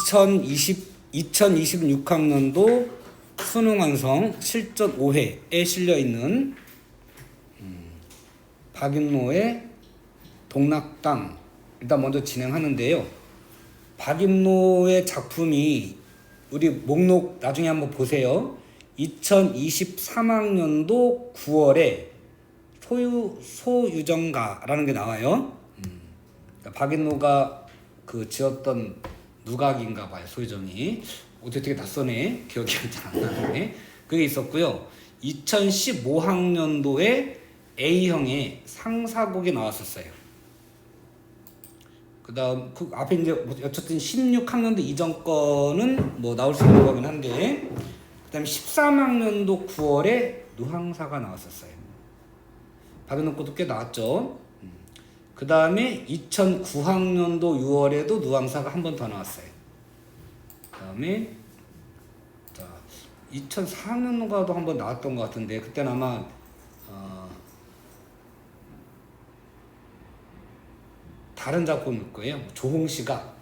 2026학년도 수능 완성 실전 5회에 실려 있는 박인노의 동락당 일단 먼저 진행하는데요. 박인노의 작품이 우리 목록 나중에 한번 보세요. 2023학년도 9월에 소유정가라는 게 나와요. 박인노가 그 지었던 누각인가 봐요. 소유정이 어떻게 되게 낯서네. 기억이 잘 안 나네. 그게 있었고요. 2015학년도에 A형의 상사곡이 나왔었어요. 그 다음 그 앞에 이제 어쨌든 16학년도 이전 거는 뭐 나올 수 있는 거긴 한데, 그 다음에 13학년도 9월에 누항사가 나왔었어요. 박인노 것도 꽤 나왔죠. 그 다음에 2009학년도 6월에도 누항사가 한 번 더 나왔어요. 그 다음에 2004학년도가도 한 번 나왔던 것 같은데, 그때는 아마 다른 작품일 거예요. 조홍씨가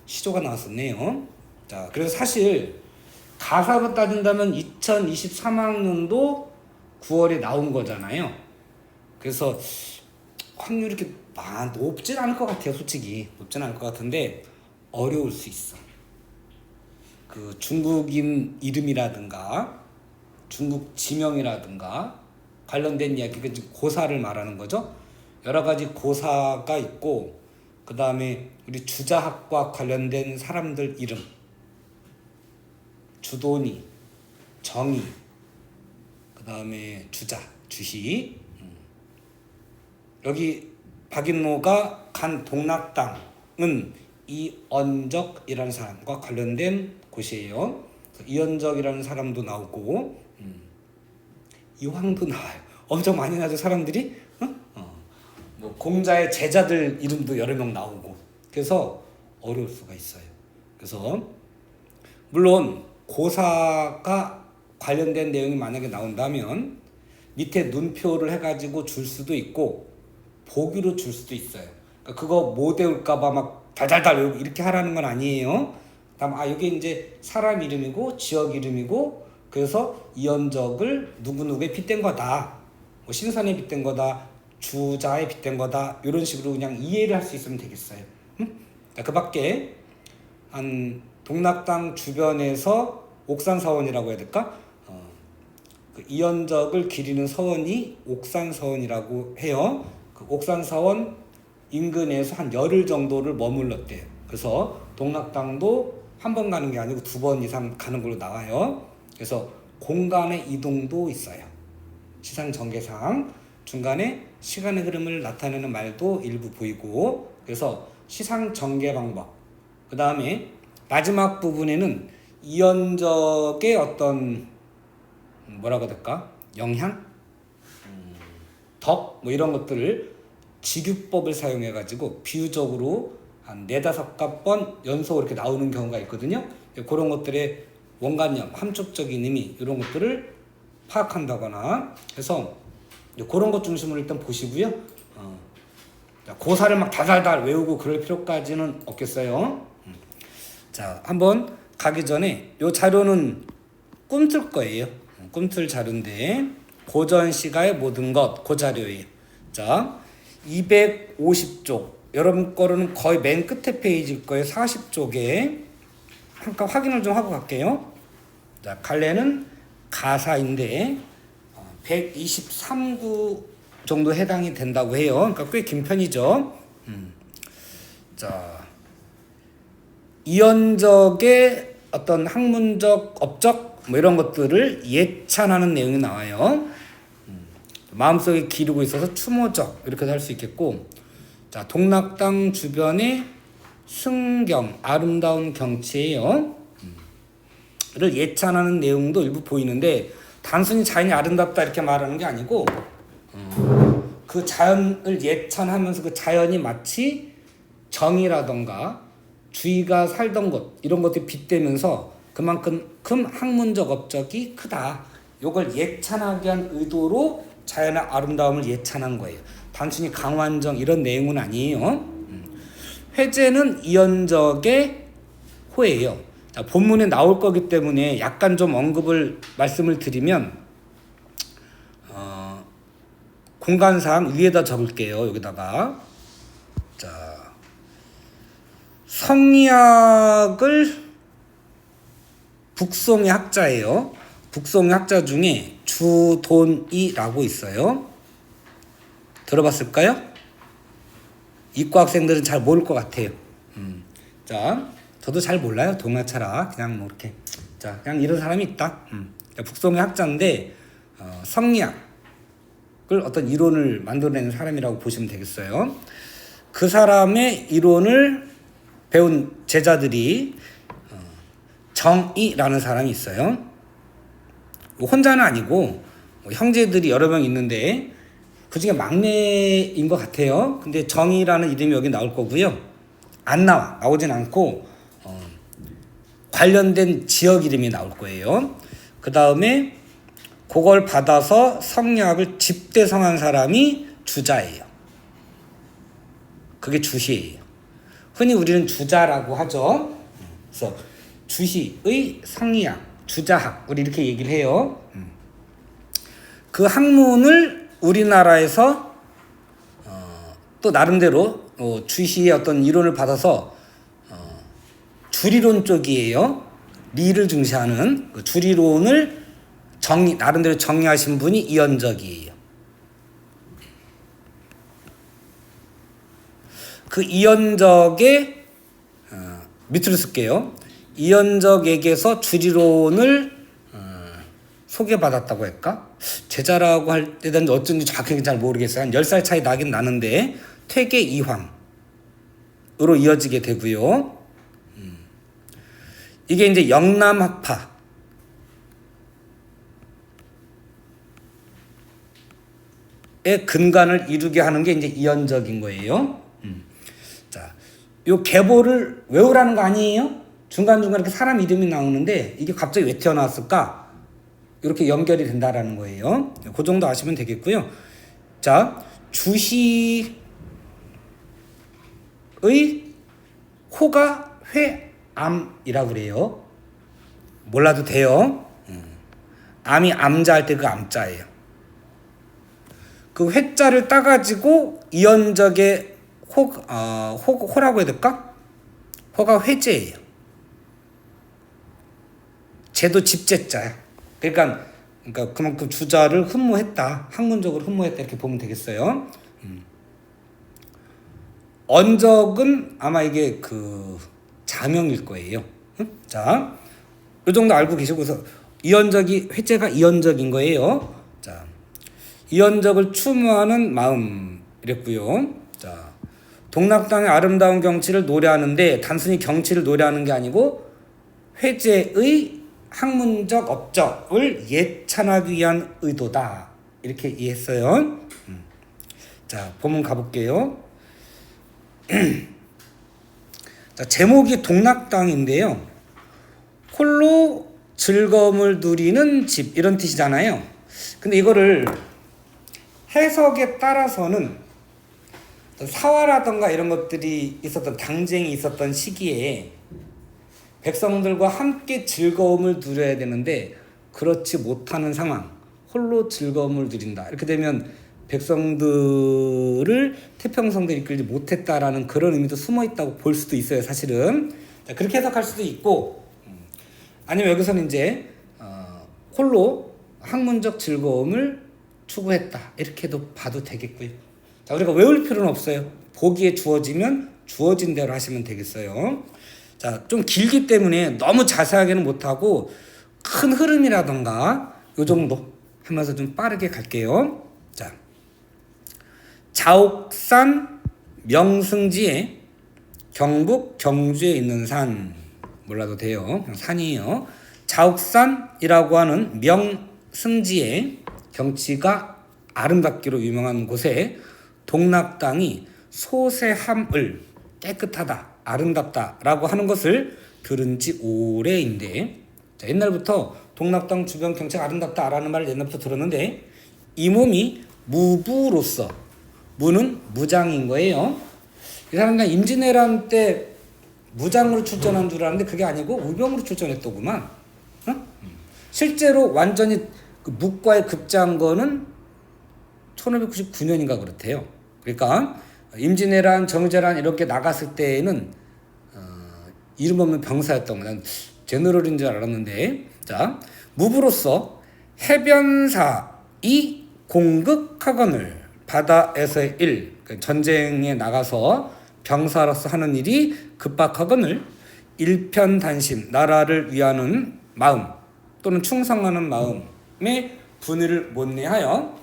시조가 나왔었네요. 자, 그래서 사실 가사로 따진다면 2023학년도 9월에 나온 거잖아요. 그래서 확률이 이렇게 높진 않을 것 같아요. 솔직히 높진 않을 것 같은데 어려울 수 있어. 그 중국인 이름이라든가 중국 지명이라든가 관련된 이야기가 고사를 말하는 거죠. 여러 가지 고사가 있고, 그 다음에 우리 주자학과 관련된 사람들 이름, 주도니, 정의, 그 다음에 주자, 주희. 여기 박인노가 간 동락당은 이언적이라는 사람과 관련된 곳이에요. 이언적이라는 사람도 나오고, 이황도 나와요. 엄청 많이 나죠, 사람들이. 뭐 공자의 제자들 이름도 여러 명 나오고, 그래서 어려울 수가 있어요. 그래서 물론 고사가 관련된 내용이 만약에 나온다면 밑에 눈표를 해가지고 줄 수도 있고 보기로 줄 수도 있어요. 그러니까 그거 못 외울까봐 막 달달달 외우고 이렇게 하라는 건 아니에요. 다음 이게 이제 사람 이름이고 지역 이름이고, 그래서 이언적을 누구누구에 빗댄 거다, 뭐 신선에 빗댄 거다, 주자에 빗댄 거다, 이런 식으로 그냥 이해를 할 수 있으면 되겠어요. 그 밖에 한 동락당 주변에서 옥산서원이라고 해야 될까? 그 이언적을 기리는 서원이 옥산서원이라고 해요. 그 옥산서원 인근에서 한 열흘 정도를 머물렀대요. 그래서 동락당도 한 번 가는 게 아니고 2번 이상 가는 걸로 나와요. 그래서 공간의 이동도 있어요. 시상 전개상 중간에 시간의 흐름을 나타내는 말도 일부 보이고, 그래서 시상 전개 방법. 그 다음에 마지막 부분에는 이언적의 어떤 뭐라고 해야 될까? 영향? 덕? 뭐 이런 것들을 직유법을 사용해 가지고 비유적으로 한 4-5번 연속으로 이렇게 나오는 경우가 있거든요. 그런 것들의 원관념, 함축적인 의미, 이런 것들을 파악한다거나 해서 그런 것 중심으로 일단 보시고요. 고사를 막 달달달 외우고 그럴 필요까지는 없겠어요. 자, 한번 가기 전에 이 자료는 꿈틀 거예요. 꿈틀 자료인데 고전시가의 모든 것, 그 자료예요. 자, 250쪽. 여러분 거로는 거의 맨 끝에 페이지일 거예요. 40쪽에 잠깐 확인을 좀 하고 갈게요. 자, 갈래는 가사인데 123구 정도 해당이 된다고 해요. 그러니까 꽤 긴 편이죠. 자, 이언적의 어떤 학문적, 업적 뭐 이런 것들을 예찬하는 내용이 나와요. 마음속에 기르고 있어서 추모적 이렇게도 할 수 있겠고, 자, 동락당 주변의 승경, 아름다운 경치예요. 를 예찬하는 내용도 일부 보이는데, 단순히 자연이 아름답다 이렇게 말하는 게 아니고 그 자연을 예찬하면서 그 자연이 마치 정이라던가 주의가 살던 곳 이런 것들이 빗대면서 그만큼 학문적 업적이 크다, 요걸 예찬하게 한 의도로 자연의 아름다움을 예찬한 거예요. 단순히 강완정 이런 내용은 아니에요. 회제는 이언적의 호예요. 자, 본문에 나올 거기 때문에 약간 좀 언급을 말씀을 드리면 공간상 위에다 적을게요. 여기다가 자 성리학을 북송의 학자예요. 북송의 학자 중에 주돈이라고 있어요. 들어봤을까요? 이과 학생들은 잘 모를 것 같아요. 자, 저도 잘 몰라요. 동아차라 그냥 뭐 이렇게 자 그냥 이런 사람이 있다. 북송의 학자인데 성리학을 어떤 이론을 만들어내는 사람이라고 보시면 되겠어요. 그 사람의 이론을 배운 제자들이 정이라는 사람이 있어요. 혼자는 아니고 형제들이 여러 명 있는데 그 중에 막내인 것 같아요. 근데 정이라는 이름이 여기 나올 거고요. 나오진 않고 관련된 지역 이름이 나올 거예요. 그 다음에 그걸 받아서 성리학을 집대성한 사람이 주자예요. 그게 주시예요. 흔히 우리는 주자라고 하죠. 그래서 주시의 성리학, 주자학 우리 이렇게 얘기를 해요. 그 학문을 우리나라에서 또 나름대로 주시의 어떤 이론을 받아서 주리론 쪽이에요. 리를 중시하는 그 주리론을 나름대로 정리하신 분이 이언적이에요. 그 이언적의 밑으로 쓸게요. 이언적에게서 주리론을 소개받았다고 할까? 제자라고 할 때는 어쩐지 정확하게 잘 모르겠어요. 한 10살 차이 나긴 나는데 퇴계 이황으로 이어지게 되고요. 이게 이제 영남학파의 근간을 이루게 하는 게 이제 이언적인 거예요. 자, 요 계보를 외우라는 거 아니에요? 중간중간 이렇게 사람 이름이 나오는데 이게 갑자기 왜 튀어나왔을까? 이렇게 연결이 된다라는 거예요. 그 정도 아시면 되겠고요. 자, 주시의 호가 회암이라고 그래요. 몰라도 돼요. 암이 암자 할 때 그 암자예요. 그 회자를 따가지고 이언적의 호라고 해야 될까? 호가 회제예요. 제도 집제자야. 그러니까 그만큼 주자를 흠모했다. 학문적으로 흠모했다 이렇게 보면 되겠어요. 언적은 아마 이게 그 자명일 거예요. 자, 이 정도 알고 계시고서 이언적이 회제가 이언적인 거예요. 자, 이언적을 추모하는 마음 이랬고요. 자, 동락당의 아름다운 경치를 노래하는데 단순히 경치를 노래하는 게 아니고 회제의 학문적 업적을 예찬하기 위한 의도다. 이렇게 이해했어요. 자, 본문 가볼게요. 자, 제목이 동락당인데요. 홀로 즐거움을 누리는 집 이런 뜻이잖아요. 근데 이거를 해석에 따라서는 사화라던가 이런 것들이 있었던 당쟁이 있었던 시기에 백성들과 함께 즐거움을 누려야 되는데 그렇지 못하는 상황, 홀로 즐거움을 누린다. 이렇게 되면 백성들을 태평성대에 이끌지 못했다라는 그런 의미도 숨어 있다고 볼 수도 있어요. 사실은 자, 그렇게 해석할 수도 있고 아니면 여기서는 이제 홀로 학문적 즐거움을 추구했다. 이렇게도 봐도 되겠고요. 자, 우리가 외울 필요는 없어요. 보기에 주어지면 주어진 대로 하시면 되겠어요. 자, 좀 길기 때문에 너무 자세하게는 못하고 큰 흐름이라던가 요 정도 하면서 좀 빠르게 갈게요. 자, 자옥산 명승지에 경북 경주에 있는 산 몰라도 돼요. 그냥 산이에요. 자옥산이라고 하는 명승지에 경치가 아름답기로 유명한 곳에 동락당이 소세함을 깨끗하다, 아름답다라고 하는 것을 들은 지 오래인데 자, 옛날부터 동락당 주변 경치가 아름답다라는 말을 옛날부터 들었는데 이 몸이 무부로서 무는 무장인 거예요. 이 사람 그냥 임진왜란 때 무장으로 출전한 줄 알았는데 그게 아니고 의병으로 출전했더구만. 어? 실제로 완전히 그 묵과에 급제한 거는 1599년인가 그렇대요. 그러니까 임진왜란, 정유재란 이렇게 나갔을 때에는 이름 없는 병사였던 거. 난 제너럴인 줄 알았는데, 자, 무부로서 해변사이 공극하거늘 바다에서의 일, 전쟁에 나가서 병사로서 하는 일이 급박하거늘 일편단심, 나라를 위하는 마음 또는 충성하는 마음에 분의를 못내하여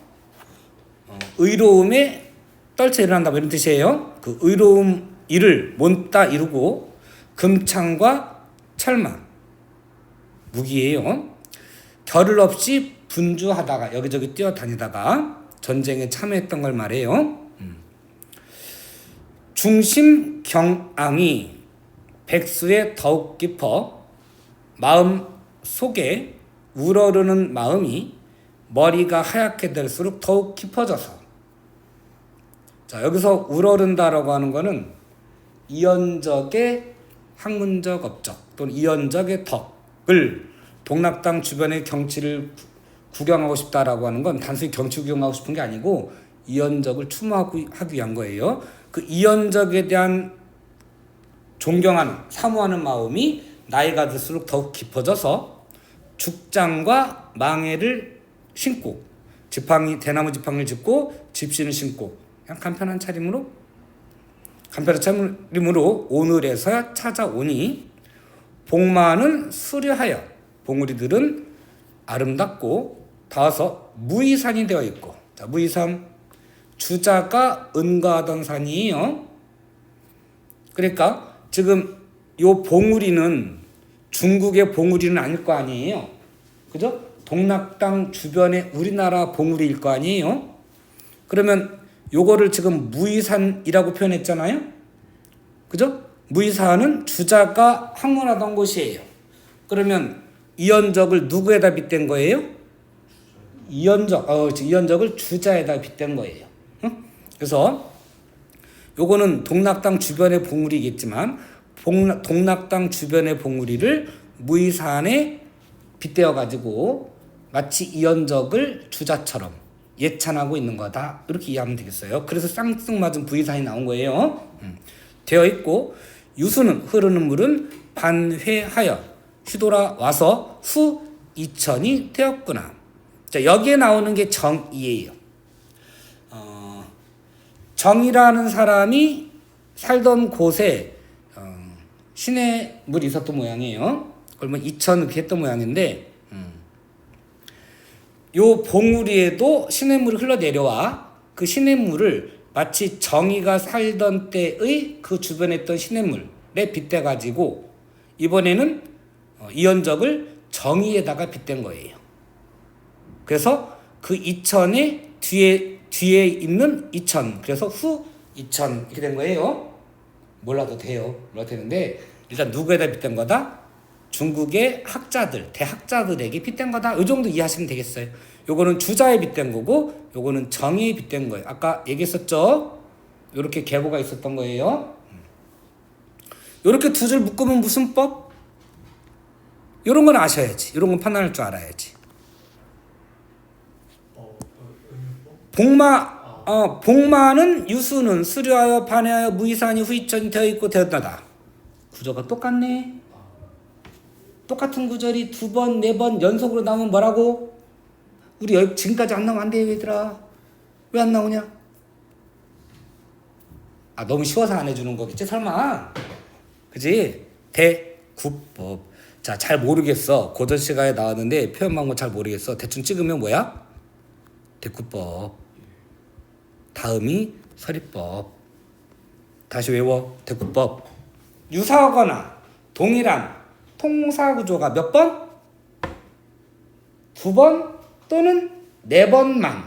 의로움에 떨쳐 일어난다, 이런 뜻이에요. 그 의로움 일을 못다 이루고 금창과 철망 무기예요. 결을 없이 분주하다가 여기저기 뛰어다니다가 전쟁에 참여했던 걸 말해요. 중심 경앙이 백수에 더욱 깊어 마음 속에 우러르는 마음이 머리가 하얗게 될수록 더욱 깊어져서, 자, 여기서 우러른다라고 하는 거는 이연적의 학문적 업적 또는 이연적의 덕을, 동락당 주변의 경치를 구경하고 싶다라고 하는 건 단순히 경치 구경하고 싶은 게 아니고 이연적을 추모하기 위한 거예요. 그 이연적에 대한 존경하는, 사모하는 마음이 나이가 들수록 더욱 깊어져서 죽장과 망해를 신고, 대나무 지팡이를 짚고 집신을 신고, 그냥 간편한 차림으로 오늘에서야 찾아오니 복마는 수려하여, 봉우리들은 아름답고 닿아서 무의산이 되어 있고, 자, 무의산, 주자가 은가하던 산이에요. 그러니까 지금 요 봉우리는 중국의 봉우리는 아닐 거 아니에요. 그죠? 동락당 주변의 우리나라 봉우리일 거 아니에요. 그러면 요거를 지금 무의산이라고 표현했잖아요. 그죠? 무의산은 주자가 학문하던 곳이에요. 그러면 이연적을 누구에다 빗댄 거예요? 이연적을 주자에다 빗댄 거예요. 그래서 요거는 동락당 주변의 봉우리겠지만 동락당 주변의 봉우리를 무의산에 빗대어 가지고 마치 이연적을 주자처럼 예찬하고 있는 거다, 이렇게 이해하면 되겠어요. 그래서 쌍뚱맞은 부의산이 나온 거예요. 되어 있고, 유수는, 흐르는 물은 반회하여 휘돌아와서 후 이천이 되었구나. 자, 여기에 나오는 게 정이에요. 정이라는 사람이 살던 곳에 시냇물이 있었던 모양이에요. 그러면 이천 이렇게 했던 모양인데, 요 봉우리에도 시냇물이 흘러내려와 그 시냇물을 마치 정이가 살던 때의 그 주변에 있던 시냇물에 빗대가지고 이번에는 이연적을 정이에다가 빗댄 거예요. 그래서 그 이천의 뒤에 있는 이천, 그래서 후 이천 이렇게 된 거예요. 몰라도 돼요. 몰라도 되는데 일단 누구에다 빗댄 거다? 중국의 학자들, 대학자들에게 빗댄 거다. 이 정도 이해하시면 되겠어요. 요거는 주자에 빗댄 거고 요거는 정의에 빗댄 거예요. 아까 얘기했었죠? 요렇게 계보가 있었던 거예요. 요렇게 두 줄 묶으면 무슨 법? 요런 건 아셔야지. 요런 건 판단할 줄 알아야지. 복마는 유수는 수려하여 반해하여 무의산이 후이천이 되어 있고 되었나다. 구조가 똑같네. 똑같은 구절이 두 번, 네 번 연속으로 나오면 뭐라고? 우리 지금까지 안 나오면 안 돼요, 얘들아. 왜 안 나오냐? 너무 쉬워서 안 해주는 거겠지, 설마. 그지? 대구법. 자, 잘 모르겠어. 고전 시간에 나왔는데 표현 방법 잘 모르겠어. 대충 찍으면 뭐야? 대구법. 다음이 서리법. 다시 외워. 대구법. 유사하거나 동일한 통사구조가 몇 번? 2번 또는 4번만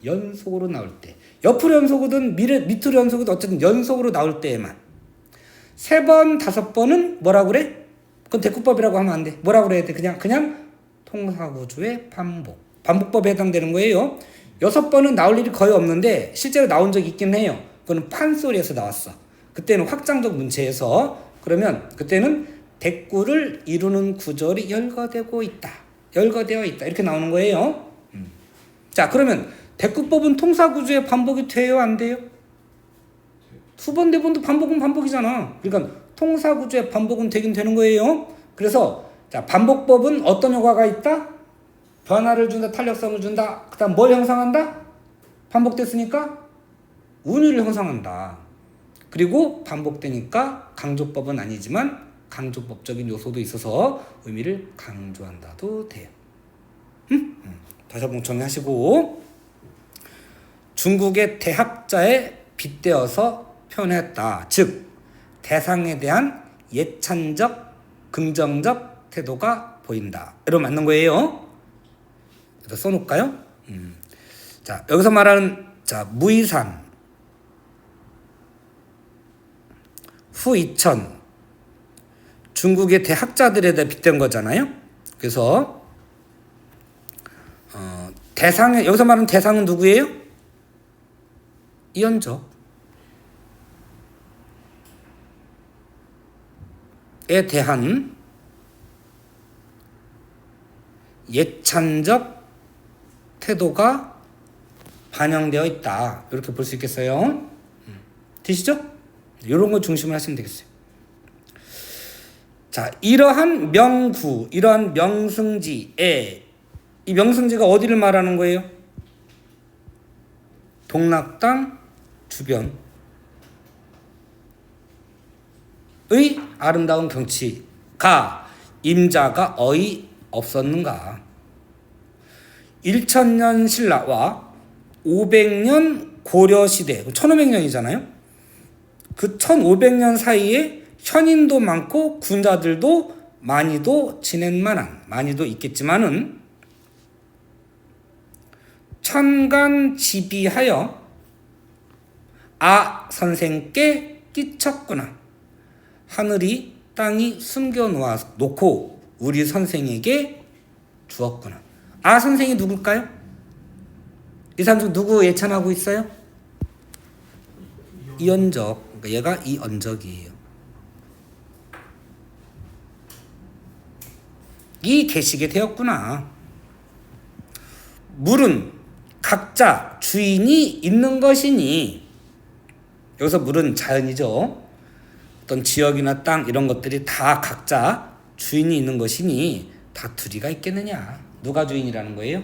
연속으로 나올 때, 옆으로 연속이든 밑으로 연속이든 어쨌든 연속으로 나올 때에만. 3번, 5번은 뭐라고 그래? 그건 대꾸법이라고 하면 안 돼. 뭐라고 그래야 돼? 그냥 통사구조의 반복법에 해당되는 거예요. 6번은 나올 일이 거의 없는데 실제로 나온 적이 있긴 해요. 그거는 판소리에서 나왔어. 그때는 확장적 문체에서 그러면 그때는 대꾸를 이루는 구절이 열거되고 있다. 열거되어 있다. 이렇게 나오는 거예요. 자, 그러면 대꾸법은 통사구조의 반복이 돼요, 안 돼요? 두 번, 네 번도 반복은 반복이잖아. 그러니까 통사구조의 반복은 되긴 되는 거예요. 그래서 자, 반복법은 어떤 효과가 있다? 변화를 준다, 탄력성을 준다. 그 다음 뭘 형성한다? 반복됐으니까 운율을 형성한다. 그리고 반복되니까 강조법은 아니지만 강조법적인 요소도 있어서 의미를 강조한다도 돼요. 다시 한번 정리하시고, 중국의 대학자에 빗대어서 표현했다. 즉 대상에 대한 예찬적, 긍정적 태도가 보인다. 이러면 맞는 거예요. 그래서 써놓을까요? 자, 여기서 말하는 자 무이산, 후이천, 중국의 대학자들에 대해 빗댄 거잖아요. 그래서 대상에 여기서 말하는 대상은 누구예요? 이언적에 대한 예찬적 태도가 반영되어 있다. 이렇게 볼 수 있겠어요. 되시죠? 이런 거 중심을 하시면 되겠어요. 자, 이러한 명구, 이러한 명승지에, 이 명승지가 어디를 말하는 거예요? 동락당 주변의 아름다운 경치가 임자가 어이 없었는가? 1000년 신라와 500년 고려시대, 1500년이잖아요. 그 1500년 사이에 현인도 많고 군자들도 많이도 지낸 만한, 많이도 있겠지만은 천간지비하여 선생께 끼쳤구나. 하늘이 땅이 숨겨놓고 우리 선생에게 주었구나. 선생이 누굴까요? 이 사람 중 누구 예찬하고 있어요? 이언적. 그러니까 얘가 이언적이에요. 이 계시게 되었구나. 물은 각자 주인이 있는 것이니, 여기서 물은 자연이죠. 어떤 지역이나 땅 이런 것들이 다 각자 주인이 있는 것이니 다투리가 있겠느냐. 누가 주인이라는 거예요?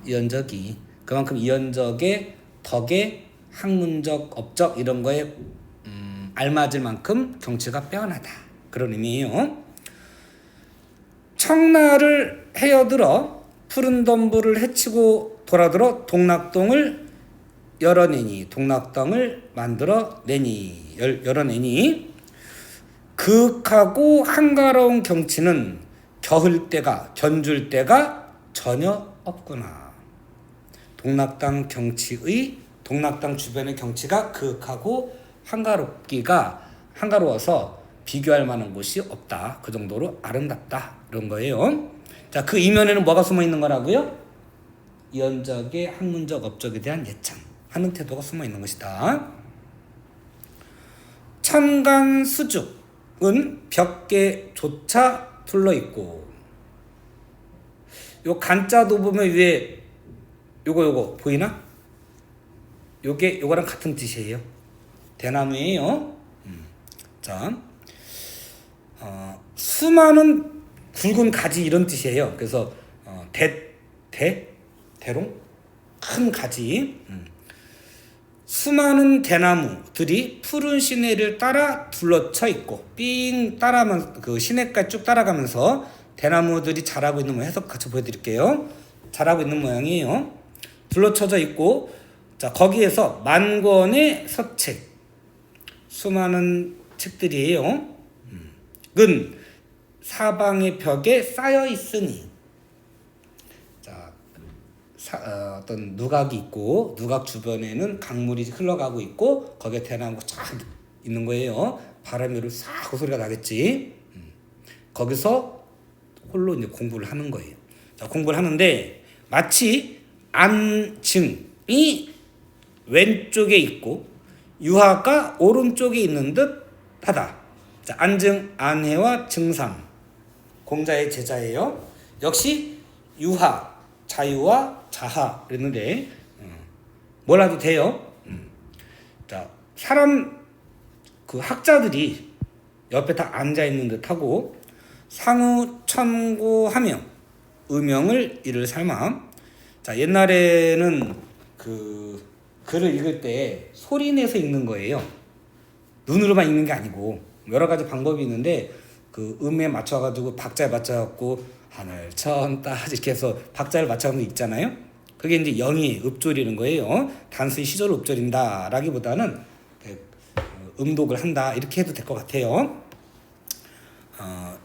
이언적이. 그만큼 이언적의 덕에 학문적, 업적 이런 거에 알맞을 만큼 경치가 빼어나다. 그런 의미예요. 청나를 헤어들어 푸른 덤불을 헤치고 돌아들어 동락동을 열어내니, 동락동을 만들어내니, 열어내니, 그윽하고 한가로운 경치는 겨울 때가, 견줄 때가 전혀 없구나. 동락당 경치의, 동락당 주변의 경치가 그윽하고 한가로워서 비교할 만한 곳이 없다. 그 정도로 아름답다. 그런 거예요. 자, 그 이면에는 뭐가 숨어 있는 거라고요? 이언적의 학문적 업적에 대한 예찬하는 태도가 숨어 있는 것이다. 천간수죽은 벽계조차 둘러 있고, 요 간자도 보면 위에 요거 보이나? 요거랑 같은 뜻이에요. 대나무예요. 자, 수많은 굵은 가지 이런 뜻이에요. 그래서 대롱? 큰 가지. 수많은 대나무들이 푸른 시내를 따라 둘러쳐 있고, 삥 따라가면 그 시내까지 쭉 따라가면서 대나무들이 자라고 있는 모양, 해석 같이 보여드릴게요. 자라고 있는 모양이에요. 둘러쳐져 있고, 자, 거기에서 만권의 서책, 수많은 책들이에요. 은 사방의 벽에 쌓여 있으니, 자, 어떤 누각이 있고, 누각 주변에는 강물이 흘러가고 있고, 거기에 대나무가 쫙 있는 거예요. 바람이 싹 그 소리가 나겠지. 거기서 홀로 이제 공부를 하는 거예요. 자, 공부를 하는데 마치 안증이 왼쪽에 있고 유하가 오른쪽에 있는 듯 하다. 자, 안증, 안해와 증상. 공자의 제자예요. 역시 유하, 자유와 자하 그랬는데 몰라도 돼요. 자, 사람 그 학자들이 옆에 다 앉아 있는 듯하고 상우 천고하며 의명을 이를 삼아. 자, 옛날에는 그 글을 읽을 때 소리 내서 읽는 거예요. 눈으로만 읽는 게 아니고 여러 가지 방법이 있는데 그 음에 맞춰가지고 박자에 맞춰갖고 하늘 천따 이렇게 해서 박자를 맞춰서 읽잖아요. 그게 이제 영이 읍조리는 거예요. 단순히 시조를 읍조린다라기보다는 음독을 한다 이렇게 해도 될 것 같아요.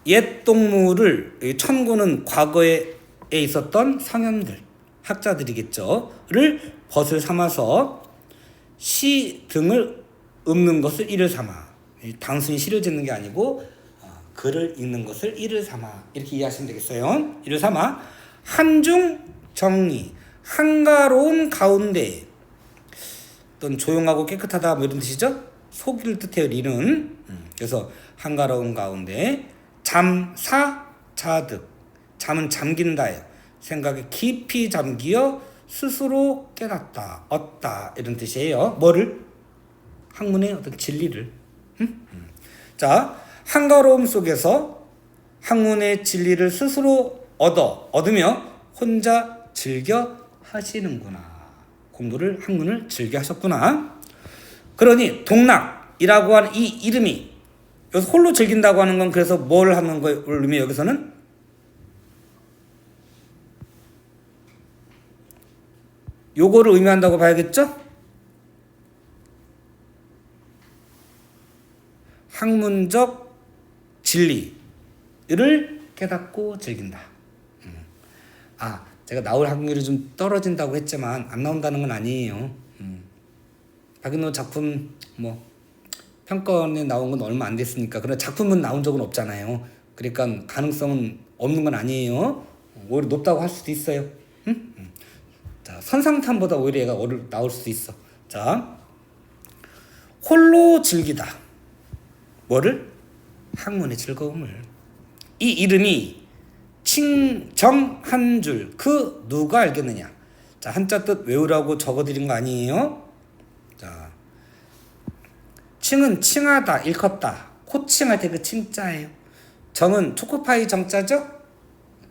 옛 동물을 천고는 과거에 있었던 성현들 학자들이겠죠.를 벗을 삼아서 시 등을 읊는 것을 이를 삼아. 단순히 시를 짓는 게 아니고 글을 읽는 것을 이를 삼아 이렇게 이해하시면 되겠어요. 이를 삼아 한중 정리 한가로운 가운데 어떤 조용하고 깨끗하다 뭐 이런 뜻이죠. 속을 뜻해요. 리는. 그래서 한가로운 가운데 잠사 자득 잠은 잠긴다예요. 생각에 깊이 잠기어 스스로 깨닫다 얻다 이런 뜻이에요. 뭐를? 학문의 어떤 진리를. 자, 한가로움 속에서 학문의 진리를 스스로 얻으며 혼자 즐겨 하시는구나. 공부를 학문을 즐겨 하셨구나. 그러니 동락이라고 하는 이 이름이 여기서 홀로 즐긴다고 하는 건 그래서 뭘 하는 걸 의미 여기서는 요거를 의미한다고 봐야겠죠? 학문적 진리를 깨닫고 즐긴다. 제가 나올 확률이 좀 떨어진다고 했지만 안 나온다는 건 아니에요. 박인호 작품 뭐 평가원에 나온 건 얼마 안 됐으니까 그러나 작품은 나온 적은 없잖아요. 그러니까 가능성은 없는 건 아니에요. 오히려 높다고 할 수도 있어요. 자, 선상탄보다 오히려 얘가 나올 수도 있어. 자, 홀로 즐기다. 뭐를? 학문의 즐거움을. 이 이름이 칭정한 줄 그 누가 알겠느냐. 자, 한자 뜻 외우라고 적어드린 거 아니에요. 자, 칭은 칭하다, 일컫다. 호칭할 때 그 칭자예요. 정은 초코파이 정자죠.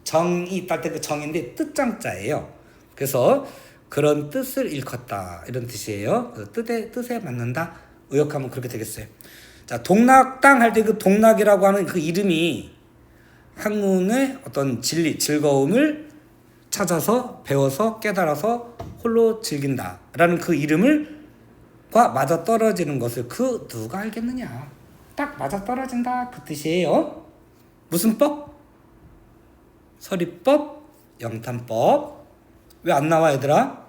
정이 있다 할 때 그 정인데 뜻정자예요. 그래서 그런 뜻을 일컫다 이런 뜻이에요. 뜻에 맞는다. 의역하면 그렇게 되겠어요. 자, 동락당 할 때 그 동락이라고 하는 그 이름이 학문의 어떤 진리, 즐거움을 찾아서 배워서 깨달아서 홀로 즐긴다라는 그 이름을 과 맞아떨어지는 것을 그 누가 알겠느냐. 딱 맞아떨어진다 그 뜻이에요. 무슨 법? 서리법, 영탄법. 왜 안 나와 얘들아?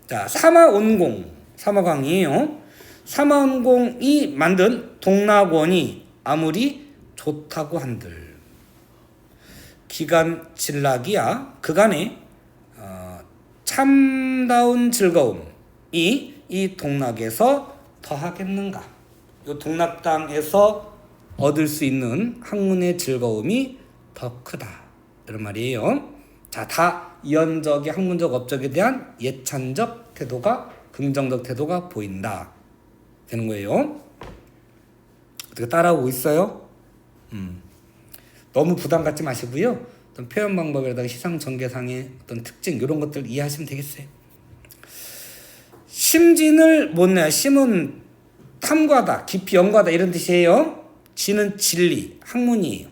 자, 사마온공, 사마광이에요. 사마온공이 만든 동락원이 아무리 좋다고 한들 기간 진락이야 그간의 참다운 즐거움이 이 동락에서 더하겠는가. 이 동락당에서 얻을 수 있는 학문의 즐거움이 더 크다 이런 말이에요. 자, 다 이언적의 학문적 업적에 대한 예찬적 태도가 긍정적 태도가 보인다 되는 거예요. 어떻게 따라오고 있어요? 너무 부담 갖지 마시고요. 어떤 표현 방법이라든가 시상 전개상의 어떤 특징 이런 것들 이해하시면 되겠어요. 심진을 못 내야. 심은 탐구하다, 깊이 연구하다 이런 뜻이에요. 진은 진리, 학문이에요.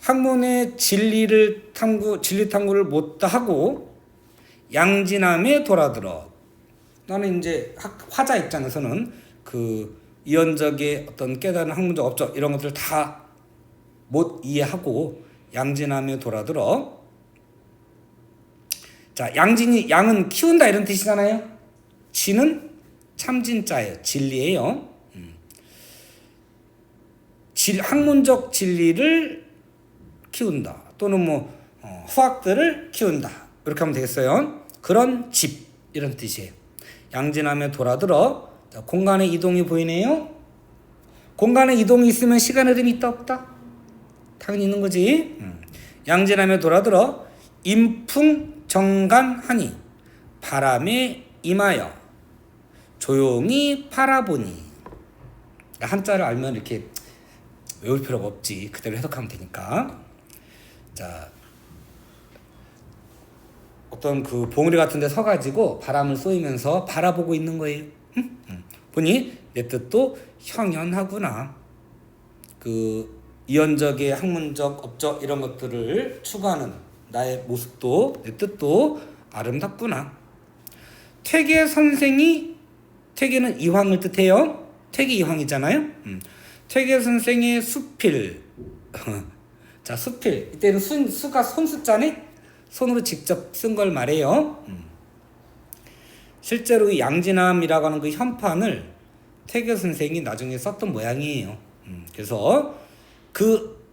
학문의 진리 탐구를 못다 하고 양진함에 돌아들어. 나는 이제 화자 입장에서는 그 이언적의 어떤 깨달은 학문적 업적 이런 것들을 다 못 이해하고 양진함에 돌아들어. 자, 양은 키운다 이런 뜻이잖아요. 진은 참진자예요. 진리예요. 학문적 진리를 키운다. 또는 뭐 후학들을 키운다. 이렇게 하면 되겠어요. 그런 집 이런 뜻이에요. 양진하며 돌아들어. 자, 공간의 이동이 보이네요. 공간의 이동이 있으면 시간 흐름이 있다 없다? 당연히 있는 거지. 양진하며 돌아들어 임풍정간하니 바람에 임하여 조용히 바라보니. 한자를 알면 이렇게 외울 필요가 없지. 그대로 해석하면 되니까. 자, 어떤 그 봉우리 같은 데 서가지고 바람을 쏘이면서 바라보고 있는 거예요. 보니 내 뜻도 형연하구나. 그 이언적의 학문적, 업적 이런 것들을 추구하는 나의 모습도, 내 뜻도 아름답구나. 퇴계 선생이, 퇴계는 이황을 뜻해요. 퇴계 이황이잖아요. 퇴계 선생의 수필. 자, 수필. 이때는 수가 손수자네. 손으로 직접 쓴 걸 말해요. 실제로 이 양진함이라고 하는 그 현판을 퇴계 선생이 나중에 썼던 모양이에요. 그래서 그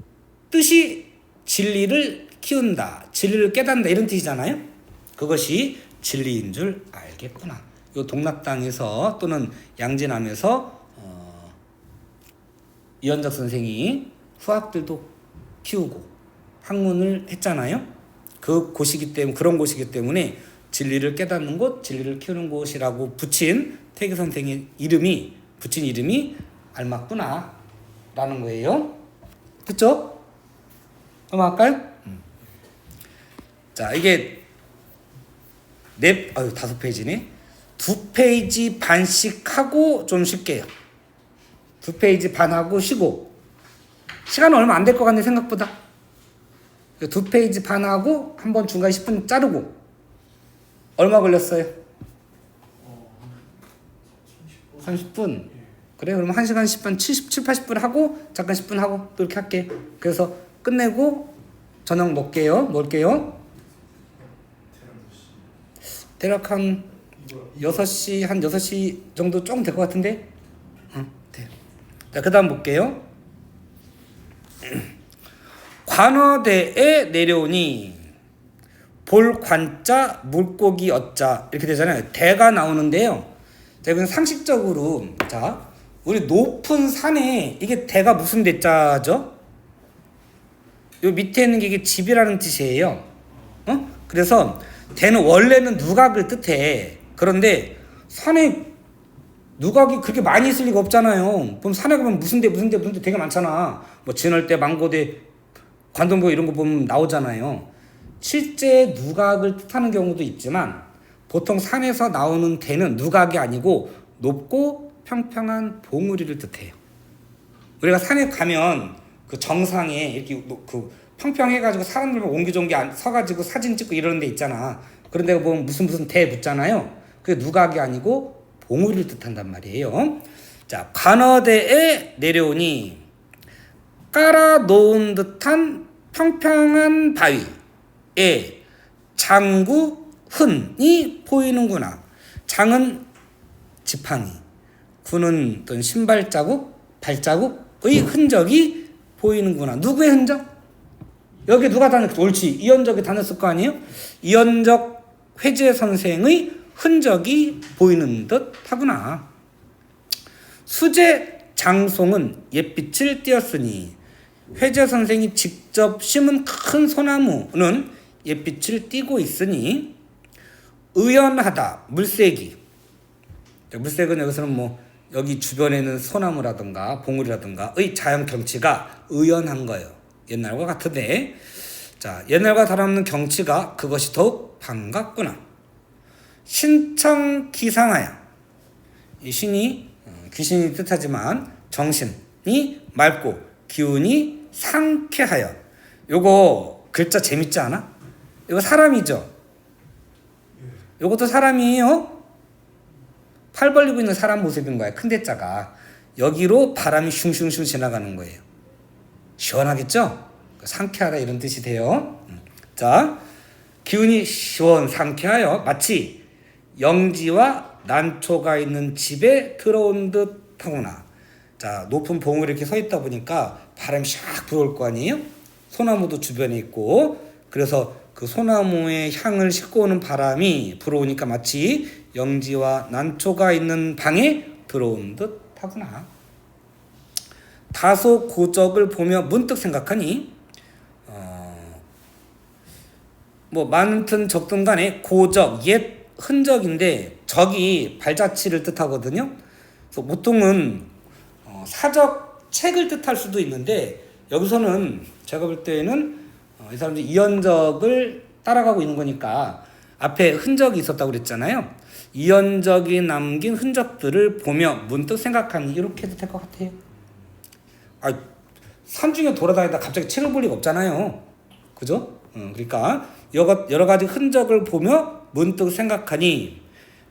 뜻이 진리를 키운다, 진리를 깨닫는다 이런 뜻이잖아요. 그것이 진리인 줄 알겠구나. 이 동락당에서 또는 양진함에서 이현적 선생이 후학들도 키우고 학문을 했잖아요. 그 곳이기 때문에, 그런 곳이기 때문에 진리를 깨닫는 곳, 진리를 키우는 곳이라고 붙인 퇴계 선생의 이름이, 붙인 이름이 알맞구나 라는 거예요. 그쵸? 넘어갈까요? 자, 이게 5페이지네. 2페이지 반씩 하고 좀 쉴게요. 2페이지 반 하고 쉬고. 시간은 얼마 안 될 것 같네, 생각보다. 2페이지 반 하고 한 번 중간에 10분 자르고. 얼마 걸렸어요? 30분. 그래, 그럼 1시간 10분, 70, 80분 하고 잠깐 10분 하고 또 이렇게 할게. 그래서 끝내고 저녁 먹게요. 대략 한 6시 정도 조금 될 것 같은데? 네. 자, 그 다음 볼게요. 관어대에 내려오니 볼관자 물고기 어자 이렇게 되잖아요. 대가 나오는데요. 자, 이건 상식적으로, 자, 우리 높은 산에 이게 대가 무슨 대자죠? 요 밑에 있는 게 이게 집이라는 뜻이에요. 그래서 대는 원래는 누각을 뜻해. 그런데 산에 누각이 그렇게 많이 있을 리가 없잖아요. 그럼 산에 가면 무슨 대 되게 많잖아. 뭐 진월대, 망고대, 관동보 이런 거 보면 나오잖아요. 실제 누각을 뜻하는 경우도 있지만 보통 산에서 나오는 대는 누각이 아니고 높고 평평한 봉우리를 뜻해요. 우리가 산에 가면 그 정상에 이렇게 그 평평해가지고 사람들 옹기종기 서가지고 사진 찍고 이러는 데 있잖아. 그런 데 보면 무슨 대 붙잖아요. 그게 누각이 아니고 봉우리를 뜻한단 말이에요. 자, 관어대에 내려오니 깔아놓은 듯한 평평한 바위에 장구 흔이 보이는구나. 장은 지팡이, 구는 어떤 신발 자국, 발자국의 흔적이 보이는구나. 누구의 흔적? 여기 누가 다녔어? 옳지. 이현적이 다녔을 거 아니에요? 이현적 회재 선생의 흔적이 보이는 듯 하구나. 수제 장송은 옛빛을 띄었으니 회재 선생이 직접 심은 큰 소나무는 옛빛을 띠고 있으니 의연하다. 물색이. 물색은 여기서는 뭐 여기 주변에는 소나무라든가 봉우리라든가의 자연 경치가 의연한 거예요. 옛날과 같은데, 자, 옛날과 다름없는 경치가 그것이 더욱 반갑구나. 신청기상하여. 이 신이 귀신이 뜻하지만 정신이 맑고 기운이 상쾌하여. 요거 글자 재밌지 않아? 이거 사람이죠? 요것도 사람이에요. 팔 벌리고 있는 사람 모습인 거야. 큰 대자가. 여기로 바람이 슝슝슝 지나가는 거예요. 시원하겠죠? 상쾌하다 이런 뜻이 돼요. 자, 기운이 상쾌하여 마치 영지와 난초가 있는 집에 들어온 듯 하구나. 자, 높은 봉우리 이렇게 서 있다 보니까 바람이 샥 불어올 거 아니에요? 소나무도 주변에 있고, 그래서 그 소나무의 향을 싣고 오는 바람이 불어오니까 마치 영지와 난초가 있는 방에 들어온 듯 하구나. 다소 고적을 보며 문득 생각하니 뭐 많든 적든 간에 고적, 옛 흔적인데 적이 발자취를 뜻하거든요. 그래서 보통은 사적 책을 뜻할 수도 있는데 여기서는 제가 볼 때는 이 사람들이 이언적을 따라가고 있는 거니까 앞에 흔적이 있었다고 그랬잖아요. 이언적이 남긴 흔적들을 보며 문득 생각하니 이렇게 해도 될 것 같아요. 산 중에 돌아다니다 갑자기 책을 볼 리가 없잖아요. 그죠? 그러니까 여러 가지 흔적을 보며 문득 생각하니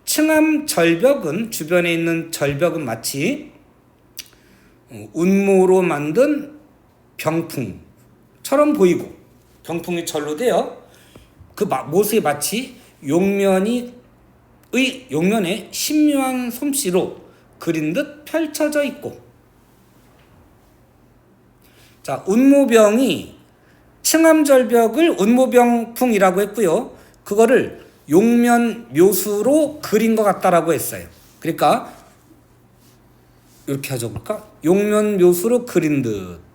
층암 절벽은 주변에 있는 절벽은 마치 운모로 만든 병풍처럼 보이고 병풍이 절로 되어 그 모습이 마치 용면에 신묘한 솜씨로 그린 듯 펼쳐져 있고 자 운모병이 층암절벽을 운모병풍이라고 했고요. 그거를 용면 묘수로 그린 것 같다라고 했어요. 그러니까 이렇게 하죠. 볼까? 용면 묘수로 그린 듯.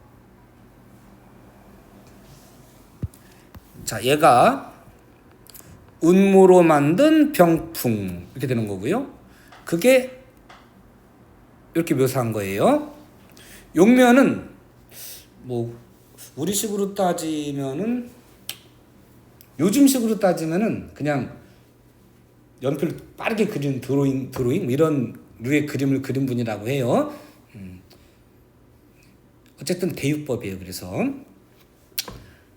자, 얘가 운모로 만든 병풍 이렇게 되는 거고요. 그게 이렇게 묘사한 거예요. 용면은 뭐 우리식으로 따지면은 요즘식으로 따지면은 그냥 연필로 빠르게 그린 드로잉 뭐 이런 류의 그림을 그린 분이라고 해요. 어쨌든 대유법이에요. 그래서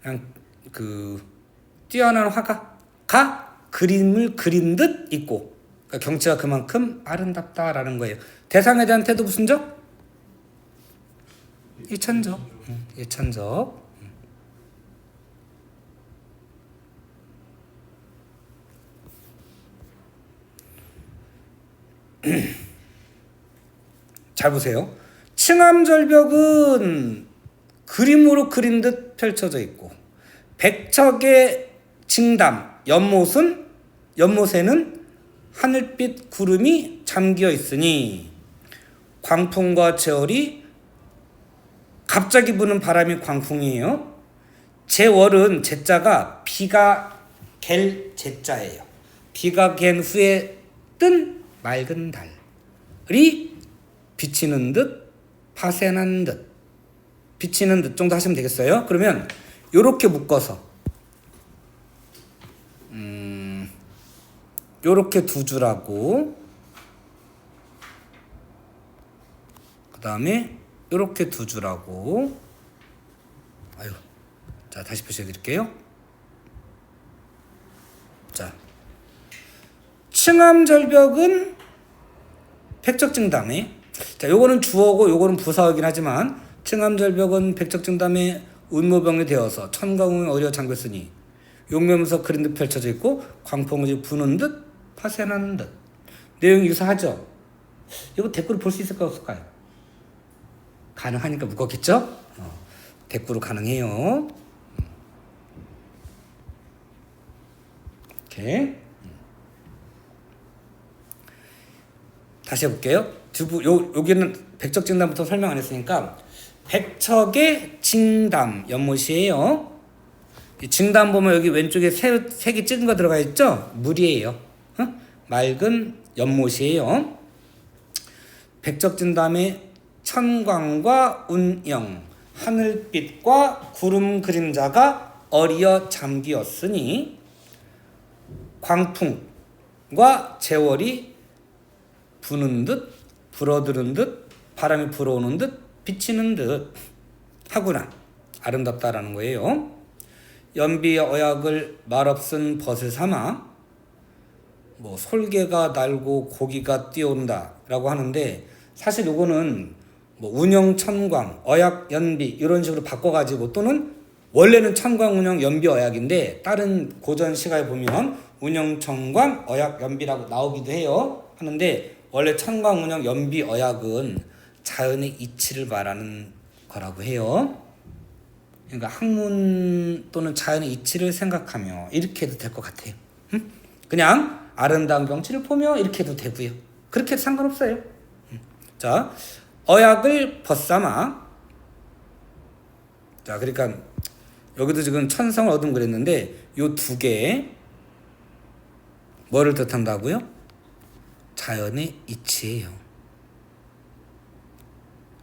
그냥 그 뛰어난 화가가 그림을 그린 듯 있고 그러니까 경치가 그만큼 아름답다라는 거예요. 대상에 대한 태도 무슨 적? 예찬적. 예찬적. 잘 보세요. 층암절벽은 그림으로 그린 듯 펼쳐져 있고 백척의 징담 연못에는 하늘빛 구름이 잠겨 있으니 광풍과 제월이 갑자기 부는 바람이 광풍이에요. 제월은 제자가 비가 갤 제자예요. 비가 갠 후에 뜬 맑은 달이 비치는 듯 파쇄난 듯 비치는 듯 정도 하시면 되겠어요. 그러면 요렇게 묶어서 요렇게 두 줄하고 그 다음에 요렇게 두 줄하고 자 다시 표시해 드릴게요. 자 층암절벽은 백척증담에 자 요거는 주어고 요거는 부사어긴 하지만 층암절벽은 백척증담에 운모병이 되어서 천강웅에 어려 잠겼으니 용면에서 그린 듯 펼쳐져 있고 광풍이 부는 듯 파쇄나는 듯 내용이 유사하죠. 이거 댓글을 볼 수 있을까 없을까요? 가능하니까 묶었겠죠? 댓글로 가능해요. 이렇게 다시 해볼게요. 여기는 백척징담부터 설명 안 했으니까 백척의 징담 연못이에요. 이 징담 보면 여기 왼쪽에 색이 찍은 거 들어가 있죠? 물이에요. 맑은 연못이에요. 백척징담의 천광과 운영, 하늘빛과 구름 그림자가 어리어 잠기었으니 광풍과 제월이 부는 듯 불어드는 듯 바람이 불어오는 듯 비치는 듯 하구나. 아름답다라는 거예요. 연비의 어약을 말없은 벗을 삼아 뭐 솔개가 날고 고기가 뛰어온다라고 하는데 사실 요거는 뭐 운영 천광, 어약 연비 이런 식으로 바꿔가지고 또는 원래는 천광 운영 연비 어약인데 다른 고전 시가에 보면 운영 천광 어약 연비라고 나오기도 해요. 하는데 원래 천광 운영 연비 어약은 자연의 이치를 말하는 거라고 해요. 그러니까 학문 또는 자연의 이치를 생각하며 이렇게 해도 될 것 같아요. 그냥 아름다운 경치를 보며 이렇게 해도 되고요. 그렇게 해도 상관없어요. 자, 어약을 벗삼아. 자, 그러니까 여기도 지금 천성을 얻음 그랬는데 요 두 개 뭐를 뜻한다고요? 자연의 이치예요.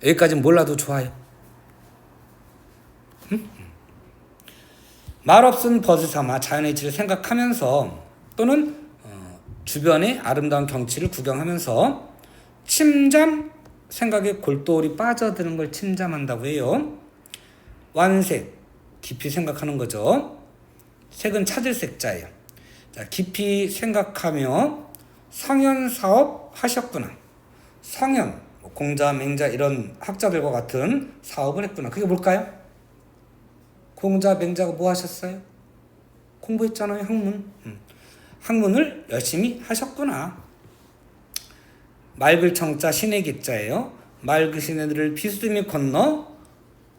여기까지는 몰라도 좋아요. 말없은 벗을 삼아 자연의 이치를 생각하면서 또는 주변의 아름다운 경치를 구경하면서 침잠, 생각에 골똘히 빠져드는 걸 침잠한다고 해요. 완색, 깊이 생각하는 거죠. 색은 찾을 색자예요. 자, 깊이 생각하며 성현사업 하셨구나. 성현, 공자, 맹자 이런 학자들과 같은 사업을 했구나. 그게 뭘까요? 공자, 맹자가 뭐 하셨어요? 공부했잖아요. 학문. 학문을 열심히 하셨구나. 맑을 청자 신의 기자예요. 맑으신 애들을 비스듬히 건너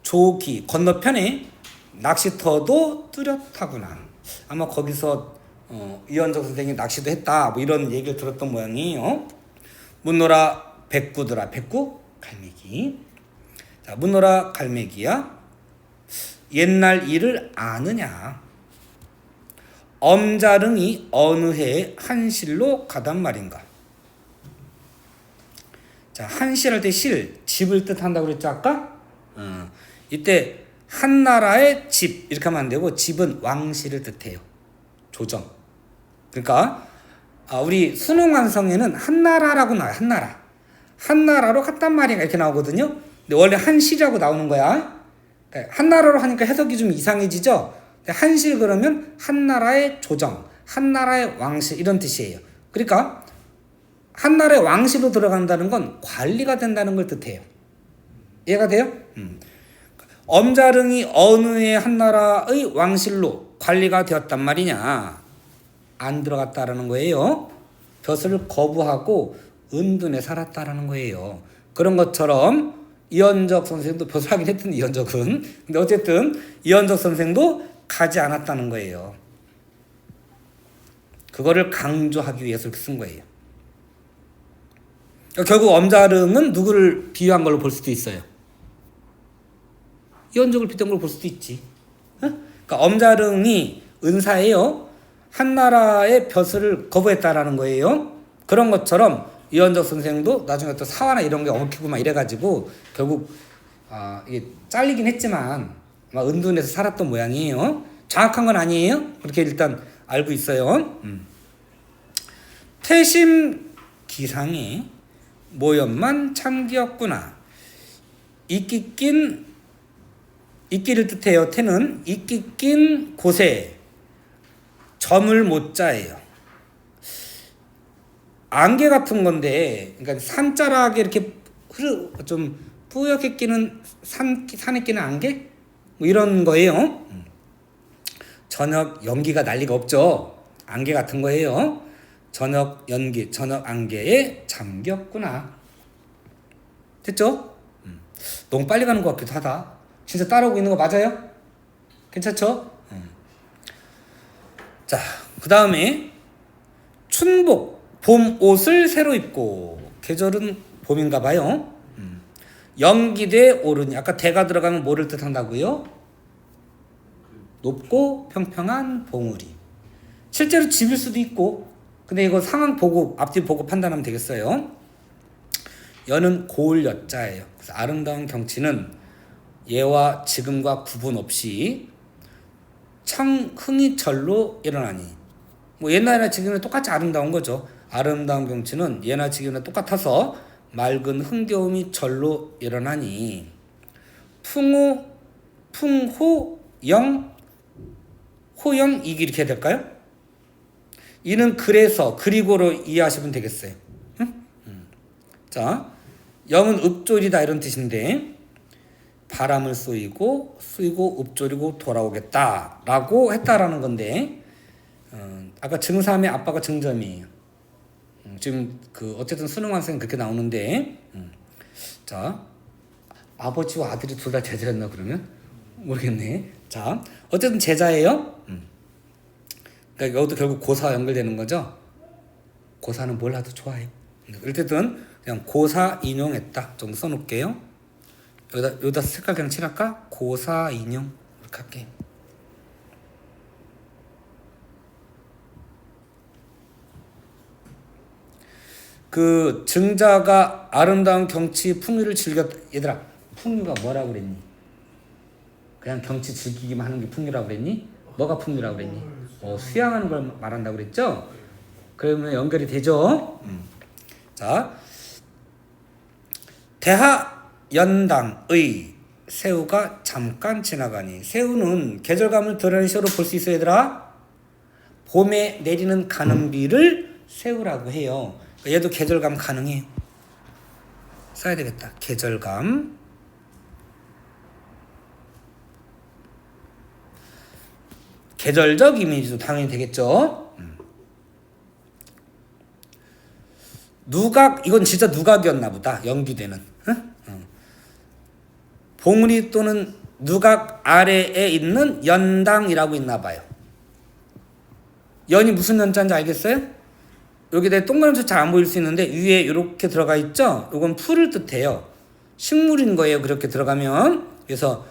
조기 건너편에 낚시터도 뚜렷하구나. 아마 거기서 이현적 선생이 낚시도 했다 뭐 이런 얘기를 들었던 모양이에요. 묻노라 백구더라. 백구 갈매기. 자, 묻노라 갈매기야. 옛날 일을 아느냐. 엄자릉이 어느 해에 한실로 가단 말인가. 자, 한실할 때 실, 집을 뜻한다고 그랬죠 아까? 이때 한나라의 집 이렇게 하면 안 되고 집은 왕실을 뜻해요. 조정. 그러니까 우리 수능 완성에는 한나라라고 나와요. 한나라. 한나라로 갔단 말인가 이렇게 나오거든요. 근데 원래 한실이라고 나오는 거야. 한나라로 하니까 해석이 좀 이상해지죠. 한실 그러면 한나라의 조정, 한나라의 왕실 이런 뜻이에요. 그러니까 한나라의 왕실로 들어간다는 건 관리가 된다는 걸 뜻해요. 이해가 돼요? 엄자릉이 어느 해 한나라의 왕실로 관리가 되었단 말이냐. 안 들어갔다라는 거예요. 벼슬을 거부하고 은둔에 살았다라는 거예요. 그런 것처럼 이현적 선생도 벼슬하긴 했던 이현적은. 근데 어쨌든 이현적 선생도 가지 않았다는 거예요. 그거를 강조하기 위해서 이렇게 쓴 거예요. 결국 엄자릉은 누구를 비유한 걸로 볼 수도 있어요. 이현적을 빗댄 걸로 볼 수도 있지. 그러니까 엄자릉이 은사예요. 한나라의 벼슬을 거부했다라는 거예요. 그런 것처럼 이현적 선생도 나중에 또 사화나 이런 게 엉키고 막 이래가지고 결국 이게 잘리긴 했지만 막 은둔해서 살았던 모양이에요. 정확한 건 아니에요. 그렇게 일단 알고 있어요. 태심 기상이 모연만 참기였구나. 이끼 낀 이끼를 뜻해요. 태는 이끼 낀 곳에 점을 못 자예요. 안개 같은 건데, 그러니까 산자락에 이렇게 좀 뿌옇게 끼는 산에 끼는 안개? 뭐 이런 거예요. 저녁 연기가 난리가 없죠. 안개 같은 거예요. 저녁 연기, 저녁 안개에 잠겼구나. 됐죠? 너무 빨리 가는 것 같기도 하다. 진짜 따라오고 있는 거 맞아요? 괜찮죠? 자, 그 다음에 춘복, 봄 옷을 새로 입고. 계절은 봄인가 봐요. 연기대 오르니. 아까 대가 들어가면 뭐를 뜻한다고요? 높고 평평한 봉우리. 실제로 집일 수도 있고. 근데 이거 상황 보고 앞뒤 보고 판단하면 되겠어요. 여는 고을 여자예요. 그래서 아름다운 경치는 예와 지금과 구분 없이 청흥이 절로 일어나니. 뭐 옛날이나 지금이나 똑같이 아름다운 거죠. 아름다운 경치는 예나 지금이나 똑같아서 맑은 흥겨움이 절로 일어나니. 풍호영 호영 이기 이렇게 해야 될까요? 이는 그래서 그리고로 이해하시면 되겠어요. 자, 영은 읍졸이다 이런 뜻인데 바람을 쏘이고 읍졸이고 돌아오겠다라고 했다라는 건데 아까 증삼의 아빠가 증점이에요. 지금 그 어쨌든 수능 완성이 그렇게 나오는데 자, 아버지와 아들이 둘 다 제자였나 그러면? 모르겠네. 자, 어쨌든 제자예요. 그러니까 이것도 결국 고사와 연결되는 거죠. 고사는 뭘 하도 좋아해요. 어쨌든 그냥 고사 인용했다 정도 써놓을게요. 여기다 색깔 그냥 칠할까? 고사 인용 이렇게 할게. 그 증자가 아름다운 경치 풍류를 즐겼다. 얘들아, 풍류가 뭐라고 그랬니? 그냥 경치 즐기기만 하는 게 풍류라고 그랬니? 뭐가 풍류라고 그랬니? 수양하는 걸 말한다고 그랬죠? 그러면 연결이 되죠? 자, 대하 연당의 새우가 잠깐 지나가니. 새우는 계절감을 드러내는 시로 볼 수 있어요, 얘들아. 봄에 내리는 가는비를 새우라고 해요. 얘도 계절감 가능해요. 써야 되겠다. 계절감. 계절적 이미지도 당연히 되겠죠. 누각, 이건 진짜 누각이었나 보다. 연기되는. 봉우리 또는 누각 아래에 있는 연당이라고 있나 봐요. 연이 무슨 연자인지 알겠어요? 여기다 동그라미 잘 안 보일 수 있는데 위에 이렇게 들어가 있죠? 이건 풀을 뜻해요. 식물인 거예요. 그렇게 들어가면. 그래서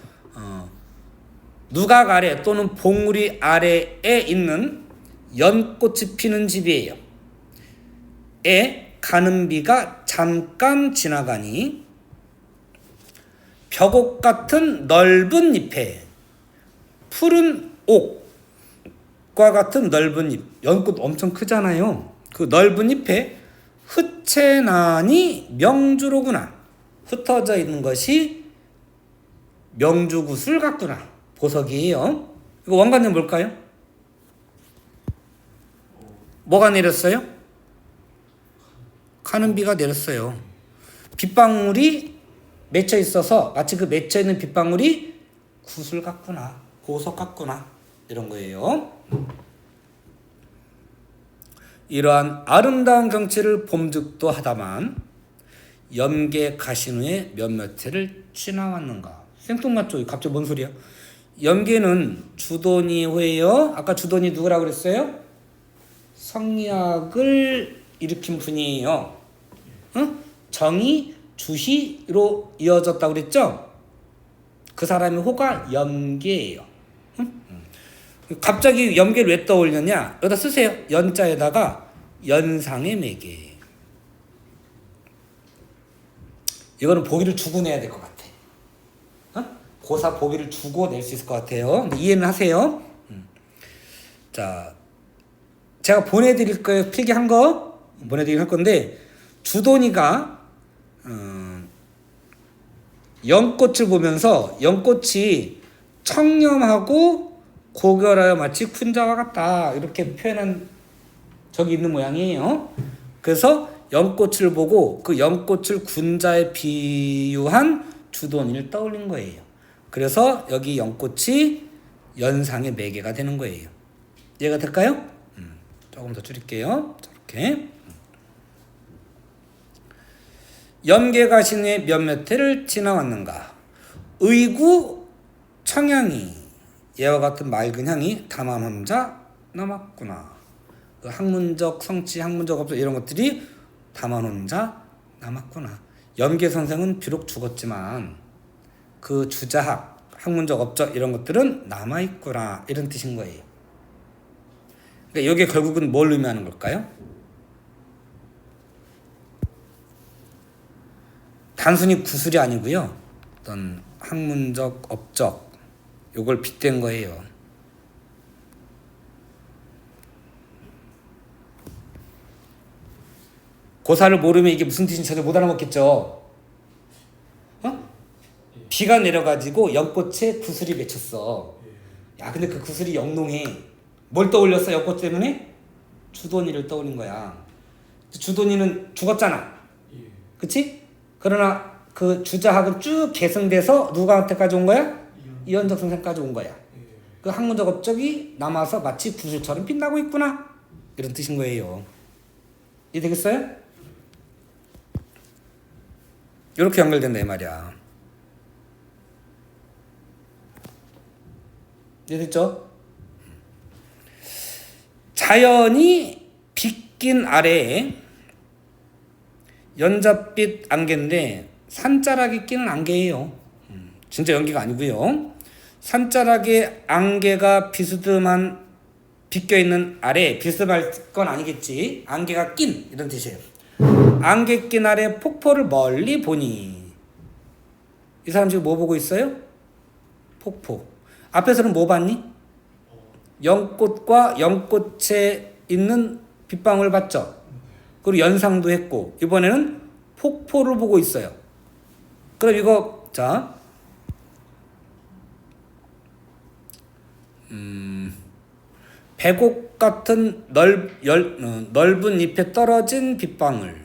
누각 아래 또는 봉우리 아래에 있는 연꽃이 피는 집이에요. 가는 비가 잠깐 지나가니 벽옥 같은 넓은 잎에 푸른 옥과 같은 넓은 잎. 연꽃 엄청 크잖아요. 그 넓은 잎에 흩채나니 명주로구나. 흩어져 있는 것이 명주구슬 같구나. 보석이에요. 이거 원관념 뭘까요? 뭐가 내렸어요? 가는 비가 내렸어요. 빗방울이 맺혀 있어서 마치 그 맺혀 있는 빗방울이 구슬 같구나. 보석 같구나. 이런 거예요. 이러한 아름다운 경치를 봄즉도 하다만 염계 가신 후에 몇몇 해를 지나왔는가. 생뚱맞죠? 갑자기 뭔 소리야? 염계는 주돈이호예요. 아까 주돈이 누구라고 그랬어요? 성리학을 일으킨 분이에요. 정의, 주희로 이어졌다고 그랬죠? 그 사람의 호가 염계예요. 갑자기 염계를 왜 떠올렸냐? 여기다 쓰세요. 연자에다가 연상의 매개. 이거는 보기를 주고 내야 될 것 같아. 고사 보기를 주고 낼 수 있을 것 같아요. 근데 이해는 하세요. 자, 제가 보내드릴 거예요. 필기한 거 보내드릴 건데 주돈이가 연꽃을 보면서 연꽃이 청렴하고 고결하여 마치 군자와 같다 이렇게 표현한 적이 있는 모양이에요. 그래서 연꽃을 보고 그 연꽃을 군자에 비유한 주돈이를 떠올린 거예요. 그래서 여기 연꽃이 연상의 매개가 되는 거예요. 이해가 될까요? 조금 더 줄일게요. 저렇게. 염계가신의 몇몇 해를 지나왔는가. 의구 청향이 얘와 같은 맑은 향이 다만 혼자 남았구나. 그 학문적 성취, 학문적 업적 이런 것들이 다만 혼자 남았구나. 염계 선생은 비록 죽었지만 그 주자학, 학문적 업적 이런 것들은 남아있구나 이런 뜻인 거예요. 그러니까 이게 결국은 뭘 의미하는 걸까요? 단순히 구술이 아니고요. 어떤 학문적 업적 요걸 빗댄 거예요. 고사를 모르면 이게 무슨 뜻인지 전혀 못 알아먹겠죠. 비가 내려가지고 연꽃에 구슬이 맺혔어. 야, 근데 그 구슬이 영롱해. 뭘 떠올렸어? 연꽃 때문에? 주돈이를 떠올린 거야. 주돈이는 죽었잖아. 그치? 그러나 그 주자학은 쭉 계승돼서 누구한테까지 온 거야? 이현적 선생까지 온 거야. 그 학문적 업적이 남아서 마치 구슬처럼 빛나고 있구나. 이런 뜻인 거예요. 이해되겠어요? 이렇게 연결된다 이 말이야. 이해됐죠? 자연이 빗긴 아래에 연잣빛 안개인데 산자락이 끼는 안개예요. 진짜 연기가 아니고요. 산자락에 안개가 비스듬한 빗겨있는 아래, 비스듬할 건 아니겠지. 안개가 낀 이런 뜻이에요. 안개 낀 아래 폭포를 멀리 보니, 이 사람 지금 뭐 보고 있어요? 폭포. 앞에서는 뭐 봤니? 연꽃과 연꽃에 있는 빗방울 봤죠? 그리고 연상도 했고, 이번에는 폭포를 보고 있어요. 그럼 이거 자 배곡 같은 넓은 잎에 떨어진 빗방울,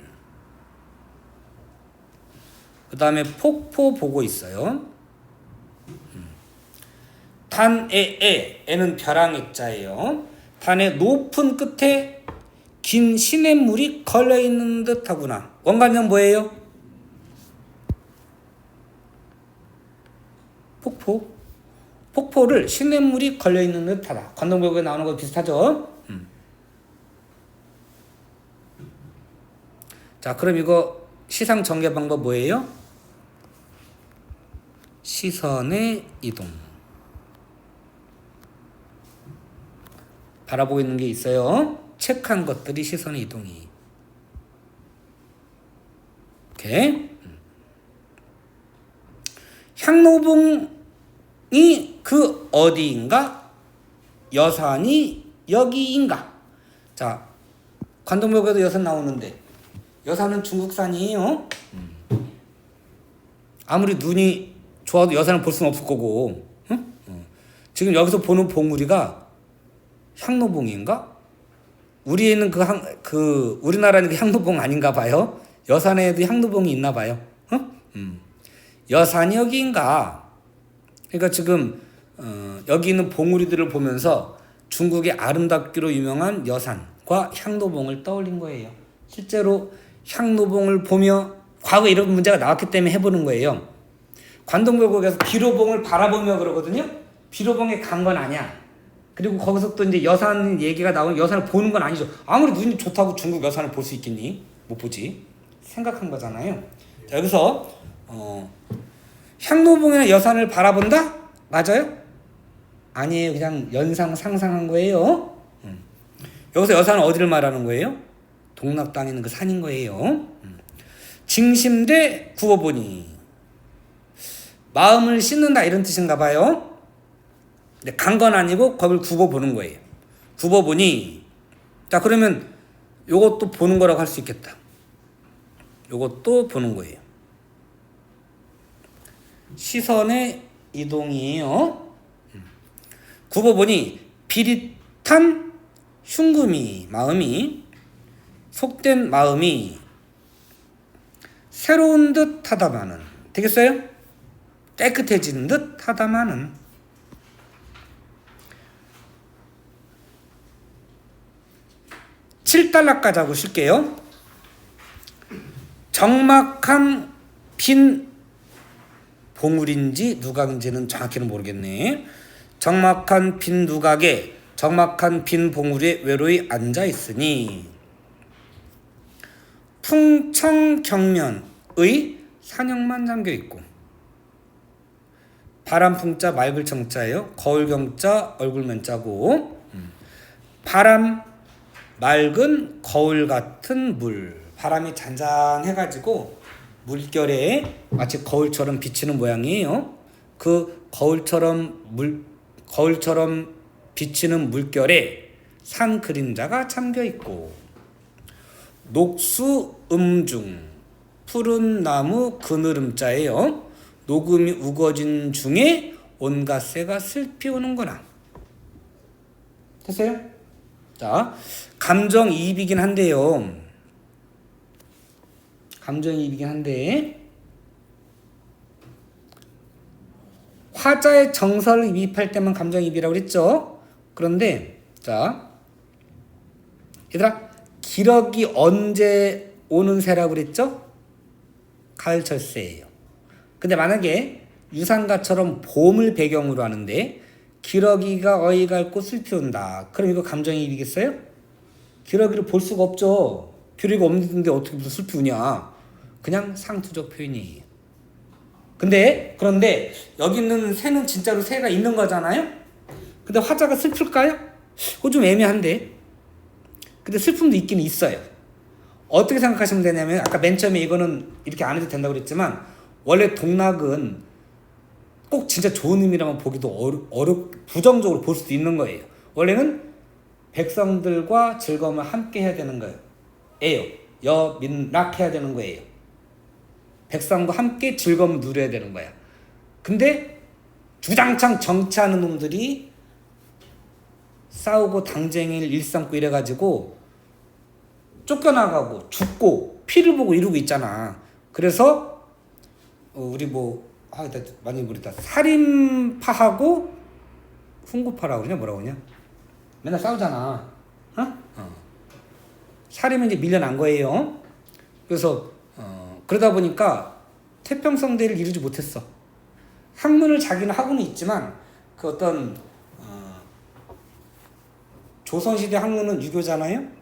그 다음에 폭포 보고 있어요. 단에는 벼랑액자예요. 단의 높은 끝에 긴 시냇물이 걸려있는 듯 하구나. 원관념 뭐예요? 폭포. 폭포를 시냇물이 걸려있는 듯 하다. 관동백에 나오는 거 비슷하죠? 자, 그럼 이거 시상 전개 방법 뭐예요? 시선의 이동. 바라보고 있는 게 있어요. 체크한 것들이 시선의 이동이. 오케이. 향로봉이 그 어디인가? 여산이 여기인가? 자, 관동묘에도 여산 나오는데 여산은 중국산이에요. 아무리 눈이 좋아도 여산을 볼 수는 없을 거고. 응? 지금 여기서 보는 봉우리가 향로봉인가? 우리에는 우리나라는 그 향로봉 아닌가 봐요. 여산에도 향로봉이 있나 봐요. 여산이 여기인가? 그러니까 지금 여기 있는 봉우리들을 보면서 중국의 아름답기로 유명한 여산과 향로봉을 떠올린 거예요. 실제로 향로봉을 보며 과거에 이런 문제가 나왔기 때문에 해보는 거예요. 관동묘국에서 비로봉을 바라보며 그러거든요. 비로봉에 간 건 아니야. 그리고 거기서 또 이제 여산 얘기가 나오면 여산을 보는 건 아니죠. 아무리 눈이 좋다고 중국 여산을 볼 수 있겠니? 못 보지. 생각한 거잖아요. 자, 여기서 향로봉이나 여산을 바라본다? 맞아요? 아니에요. 그냥 연상 상상한 거예요. 여기서 여산은 어디를 말하는 거예요? 동락당에 있는 그 산인 거예요. 징심대 굽어보니, 마음을 씻는다 이런 뜻인가 봐요. 간 건 아니고 겁을 굽어보는 거예요. 굽어보니, 자, 그러면 요것도 보는 거라고 할 수 있겠다. 요것도 보는 거예요. 시선의 이동이에요. 굽어보니 비릿한 흉금이, 마음이, 속된 마음이 새로운 듯 하다마는, 되겠어요? 깨끗해진 듯 하다마는. $7까지 하고 쉴게요. 정막한 빈 봉우리인지 누각인지는 정확히는 모르겠네. 정막한 빈 누각에 정막한 빈 봉우리에 외로이 앉아 있으니, 풍청경면의 산역만 잠겨 있고, 바람 풍자 맑을 청자예요. 거울 경자 얼굴 면자고, 바람 맑은 거울 같은 물. 바람이 잔잔해가지고 물결에 마치 거울처럼 비치는 모양이에요. 그 거울처럼 비치는 물결에 산 그림자가 잠겨 있고, 녹수 중 푸른 나무 그늘음자예요. 녹음이 우거진 중에 온갖 새가 슬피 오는구나. 됐어요? 자, 감정이입이긴 한데요. 감정이입이긴 한데, 화자의 정서를 이입할 때만 감정이입이라고 그랬죠. 그런데 자, 얘들아, 기러기 언제 오는 새라고 그랬죠? 가을철새예요. 근데 만약에 유상가처럼 봄을 배경으로 하는데 기러기가 어이가 앓고 슬피 온다. 그럼 이거 감정이입이겠어요? 기러기를 볼 수가 없죠. 기러기가 없는데 어떻게 무슨 슬피 우냐. 그냥 상투적 표현이에요. 그런데 여기 있는 새는 진짜로 새가 있는 거잖아요. 근데 화자가 슬플까요? 그거 좀 애매한데. 근데 슬픔도 있긴 있어요. 어떻게 생각하시면 되냐면 아까 맨 처음에 이거는 이렇게 안 해도 된다고 그랬지만 원래 동락은 꼭 진짜 좋은 의미라면 보기도 부정적으로 볼 수도 있는 거예요. 원래는 백성들과 즐거움을 함께 해야 되는 거예요. 여민락 해야 되는 거예요. 백성과 함께 즐거움을 누려야 되는 거야. 근데 주장창 정치하는 놈들이 싸우고 당쟁이를 일삼고 이래가지고 쫓겨나가고 죽고 피를 보고 이러고 있잖아. 그래서 우리 많이 모르다 살인파하고 훈구파라고 그러냐 뭐라고 그러냐 맨날 싸우잖아. 살인은 이제 밀려난 거예요. 그래서 그러다 보니까 태평성대를 이루지 못했어. 학문을 자기는 하고는 있지만 그 어떤 조선시대 학문은 유교잖아요.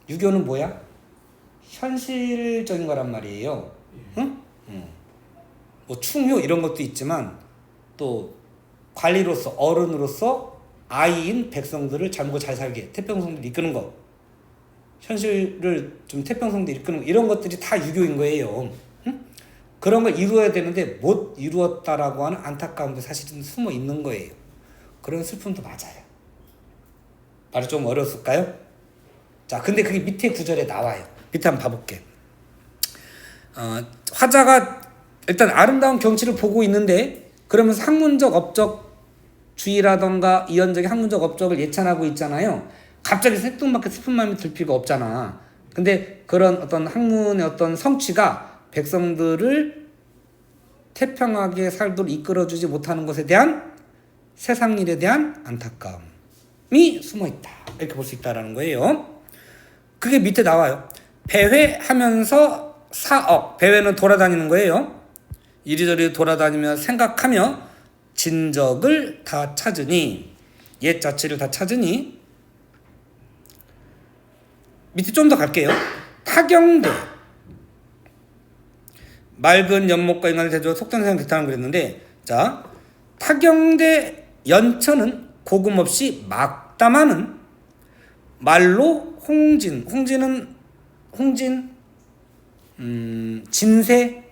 유교는 뭐야? 현실적인 거란 말이에요. 응? 뭐 충효 이런 것도 있지만 또 관리로서 어른으로서 아이인 백성들을 잘고 잘 살게 태평성대를 이끄는 거, 현실을 좀 태평성대를 이끄는 거, 이런 것들이 다 유교인 거예요. 응? 그런 걸 이루어야 되는데 못 이루었다라고 하는 안타까움도 사실은 숨어 있는 거예요. 그런 슬픔도 맞아요. 말이 좀 어려웠을까요? 자, 근데 그게 밑에 구절에 나와요. 밑에 한번 봐볼게. 화자가 일단 아름다운 경치를 보고 있는데 그러면서 학문적 업적주의라던가 이언적인 학문적 업적을 예찬하고 있잖아요. 갑자기 생뚱맞게 슬픈 마음이 들 필요가 없잖아. 근데 그런 어떤 학문의 어떤 성취가 백성들을 태평하게 살도록 이끌어주지 못하는 것에 대한 세상 일에 대한 안타까움이 숨어있다. 이렇게 볼 수 있다는 거예요. 그게 밑에 나와요. 배회하면서 사억. 배회는 돌아다니는 거예요. 이리저리 돌아다니며 생각하며 진적을 다 찾으니, 옛 자체를 다 찾으니. 밑에 좀 더 갈게요. 타경대. 맑은 연못과 인간을 대조 속된 세상 기타는 그랬는데, 자, 타경대 연천은 고금 없이 막담하는 말로 홍진, 진세,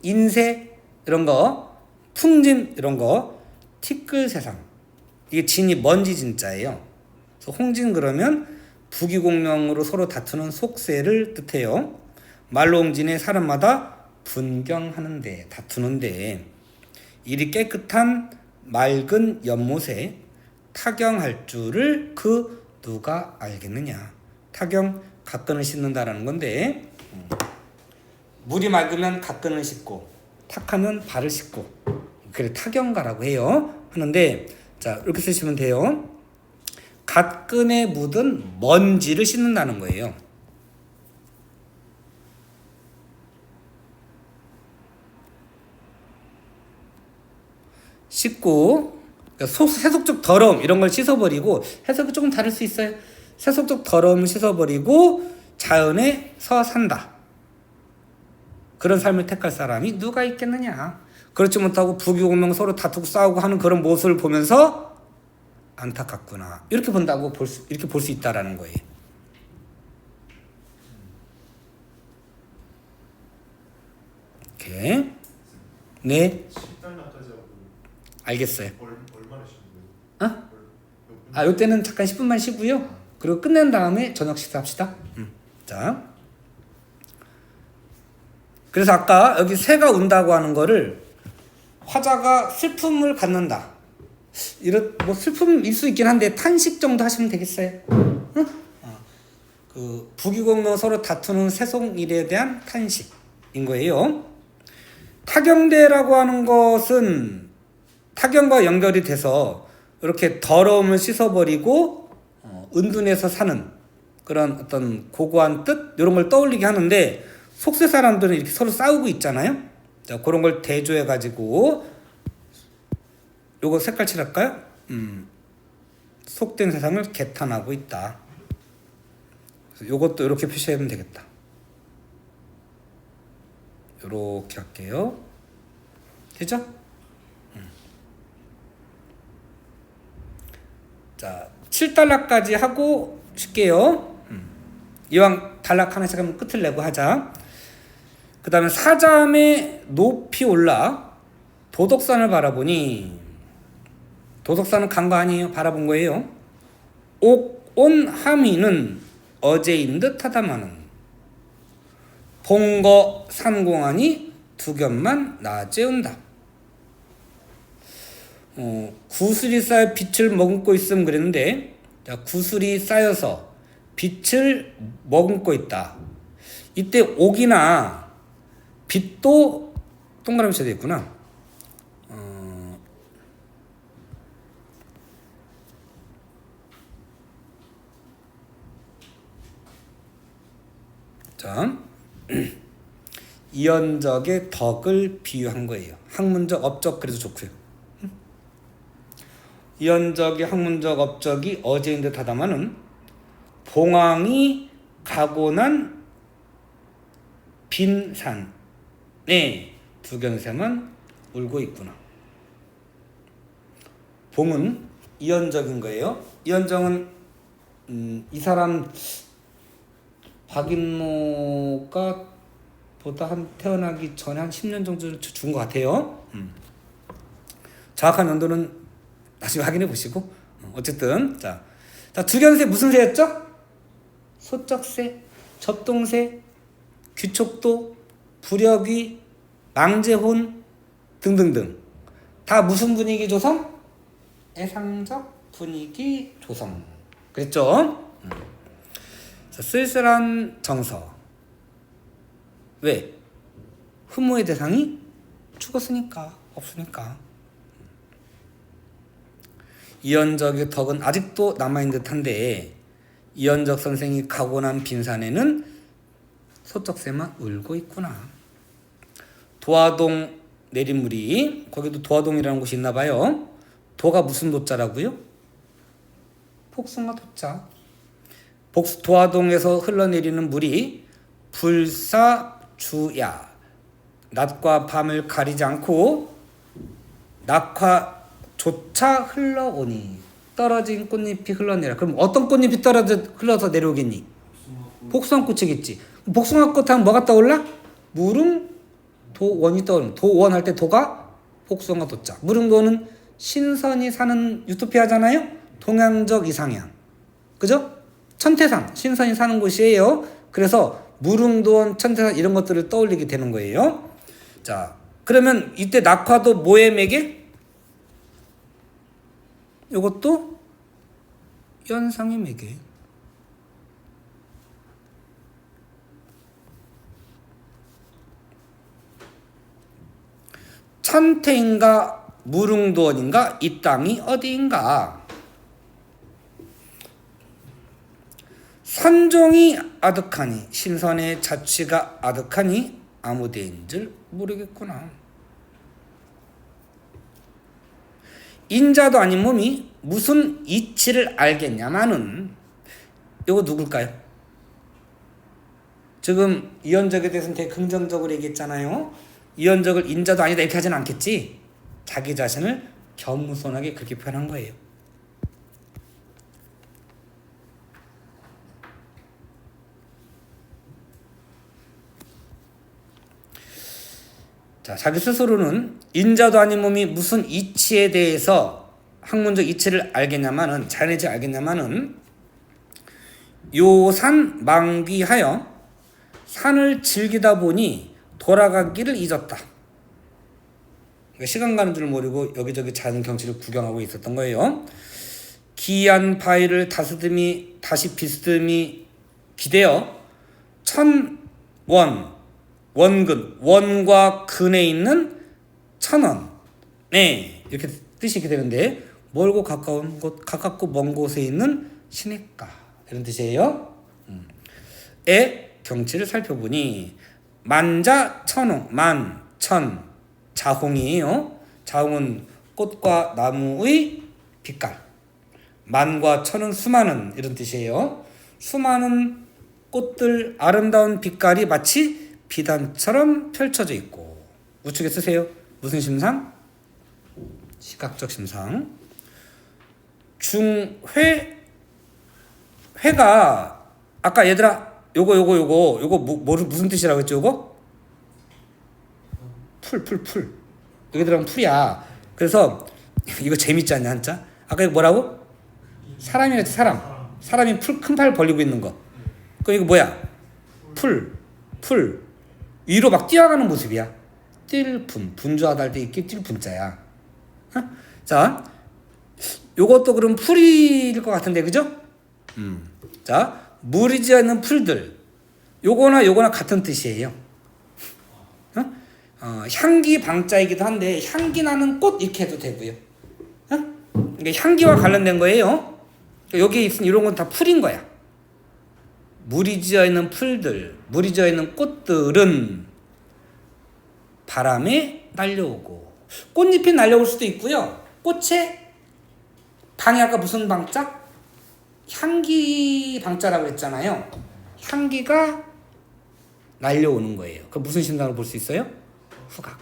인세 이런 거, 풍진 이런 거, 티끌 세상. 이게 진이 먼지 진자예요. 그래서 홍진 그러면 부귀공명으로 서로 다투는 속세를 뜻해요. 말로 홍진에 사람마다 분경하는데, 다투는데, 이리 깨끗한 맑은 연못에 타경할 줄을 그 누가 알겠느냐. 타경, 갓근을 씻는다라는 건데, 물이 맑으면 갓근을 씻고 탁하면 발을 씻고, 그래 타경가라고 해요. 하는데, 자, 이렇게 쓰시면 돼요. 갓근에 묻은 먼지를 씻는다는 거예요. 씻고, 그러니까 세속적 더러움 이런 걸 씻어버리고, 해석이 조금 다를 수 있어요. 세속적 더러움을 씻어버리고 자연에서 산다. 그런 삶을 택할 사람이 누가 있겠느냐. 그렇지 못하고 부귀공명 서로 다투고 싸우고 하는 그런 모습을 보면서 안타깝구나. 이렇게 본다고 이렇게 볼 수 있다라는 거예요. 이렇게. 네. 알겠어요. 얼마나 쉬는 거예요? 이때는 잠깐 10분만 쉬고요. 그리고 끝낸 다음에 저녁 식사합시다. 자. 그래서 아까 여기 새가 운다고 하는 거를 화자가 슬픔을 갖는다. 뭐 슬픔일 수 있긴 한데 탄식 정도 하시면 되겠어요. 응? 그 부귀공명 서로 다투는 세속일에 대한 탄식인 거예요. 타경대라고 하는 것은 타경과 연결이 돼서 이렇게 더러움을 씻어버리고 은둔해서 사는 그런 어떤 고고한 뜻 이런 걸 떠올리게 하는데, 속세 사람들은 이렇게 서로 싸우고 있잖아요. 자, 그런 걸 대조해 가지고 요거 색깔 칠할까요? 속된 세상을 개탄하고 있다. 요것도 이렇게 표시하면 되겠다. 이렇게 할게요. 되죠? 자, 7단락까지 하고 쉴게요. 이왕 단락 하나씩 하면 끝을 내고 하자. 그 다음에 사자함에 높이 올라 도덕산을 바라보니, 도덕산은 간 거 아니에요. 바라본 거예요. 옥온 함이는 어제인 듯 하다마는 봉거 산공하니 두겹만 낮에온다. 구슬이 쌓여 빛을 머금고 있음 그랬는데, 자, 구슬이 쌓여서 빛을 머금고 있다. 이때 옥이나 빛도 동그라미 쳐야 되겠구나. 자, 이언적의 덕을 비유한 거예요. 학문적, 업적 그래도 좋고요. 이언적의 학문적 업적이 어제인 듯 하다마는 봉황이 가고 난 빈 산에 두견새만 울고 있구나. 봉은 이언적인 거예요. 이언적은 이 사람 박인모가 보다 한 태어나기 전에 한 10년 정도 준 것 같아요. 정확한 연도는 나중에 확인해 보시고. 어쨌든 자 두견새 무슨 새였죠? 소쩍새, 접동새, 귀촉도, 부력이, 망제혼 등등등. 다 무슨 분위기 조성? 애상적 분위기 조성. 그랬죠? 자, 쓸쓸한 정서. 왜? 흠모의 대상이 죽었으니까, 없으니까. 이언적의 덕은 아직도 남아있는 듯한데, 이언적 선생이 가고 난 빈산에는 소쩍새만 울고 있구나. 도화동 내린물이, 거기도 도화동이라는 곳이 있나 봐요. 도가 무슨 도자라고요? 복숭아 도자. 도화동에서 흘러내리는 물이 불사주야, 낮과 밤을 가리지 않고 낙화조차 흘러오니, 떨어진 꽃잎이 흘러내려. 그럼 어떤 꽃잎이 흘러서 내려오겠니? 복숭아꽃이겠지. 복숭아꽃 하면 뭐가 떠올라? 무릉도원이 떠오르는. 도원 할 때 도가 복숭아 도자. 무릉도원은 신선이 사는 유토피아잖아요. 동양적 이상향. 그죠? 천태산, 신선이 사는 곳이에요. 그래서 무릉도원, 천태산 이런 것들을 떠올리게 되는 거예요. 자, 그러면 이때 낙화도 뭐의 매개? 이것도 연상의 매개. 천태인가 무릉도원인가? 이 땅이 어디인가? 선종이 아득하니, 신선의 자취가 아득하니 아무 데인 줄 모르겠구나. 인자도 아닌 몸이 무슨 이치를 알겠냐마는, 이거 누굴까요? 지금 이언적에 대해서는 되게 긍정적으로 얘기했잖아요. 이언적을 인자도 아니다 이렇게 하진 않겠지. 자기 자신을 겸손하게 그렇게 표현한 거예요. 자, 자기 스스로는 인자도 아닌 몸이 무슨 이치에 대해서 학문적 이치를 알겠냐마는, 자연의치 알겠냐마는, 요산 망귀하여 산을 즐기다 보니 돌아가기를 잊었다. 그러니까 시간 가는 줄 모르고 여기저기 자연 경치를 구경하고 있었던 거예요. 기이한 바위를 다스듬이 다시 비스듬히 기대어 천원, 원근, 원과 근에 있는 천원, 네, 이렇게 뜻이 이렇게 되는데, 멀고 가까운 곳, 가깝고 먼 곳에 있는 시냇가 이런 뜻이에요. 의 경치를 살펴보니 만자천홍, 만천 자홍이에요. 자홍은 꽃과 나무의 빛깔. 만과 천은 수많은 이런 뜻이에요. 수많은 꽃들 아름다운 빛깔이 마치 비단처럼 펼쳐져 있고. 우측에 쓰세요. 무슨 심상? 시각적 심상. 중회 회가 아까 얘들아 요거 무슨 뜻이라고 했죠? 요거? 풀. 여기 들어가면 풀이야. 그래서 이거 재밌지 않냐 한자? 아까 이거 뭐라고? 사람이랬지 사람. 사람이 큰 팔 벌리고 있는 거. 그럼 이거 뭐야? 풀. 위로 막 뛰어가는 모습이야. 띨품. 분주하다 할 때 이렇게 띨품자야. 자, 요것도 그럼 풀일 것 같은데 그죠? 자, 무리지 않는 풀들. 요거나 같은 뜻이에요. 향기 방자이기도 한데 향기 나는 꽃 이렇게 해도 되고요. 이게 향기와 관련된 거예요. 여기에 있는 이런 건 다 풀인 거야. 무리지어 있는 풀들, 무리지어 있는 꽃들은 바람에 날려오고 꽃잎이 날려올 수도 있고요. 꽃의 방이 아까 무슨 방자? 향기 방자라고 했잖아요. 향기가 날려오는 거예요. 그 무슨 심상으로 볼 수 있어요? 후각.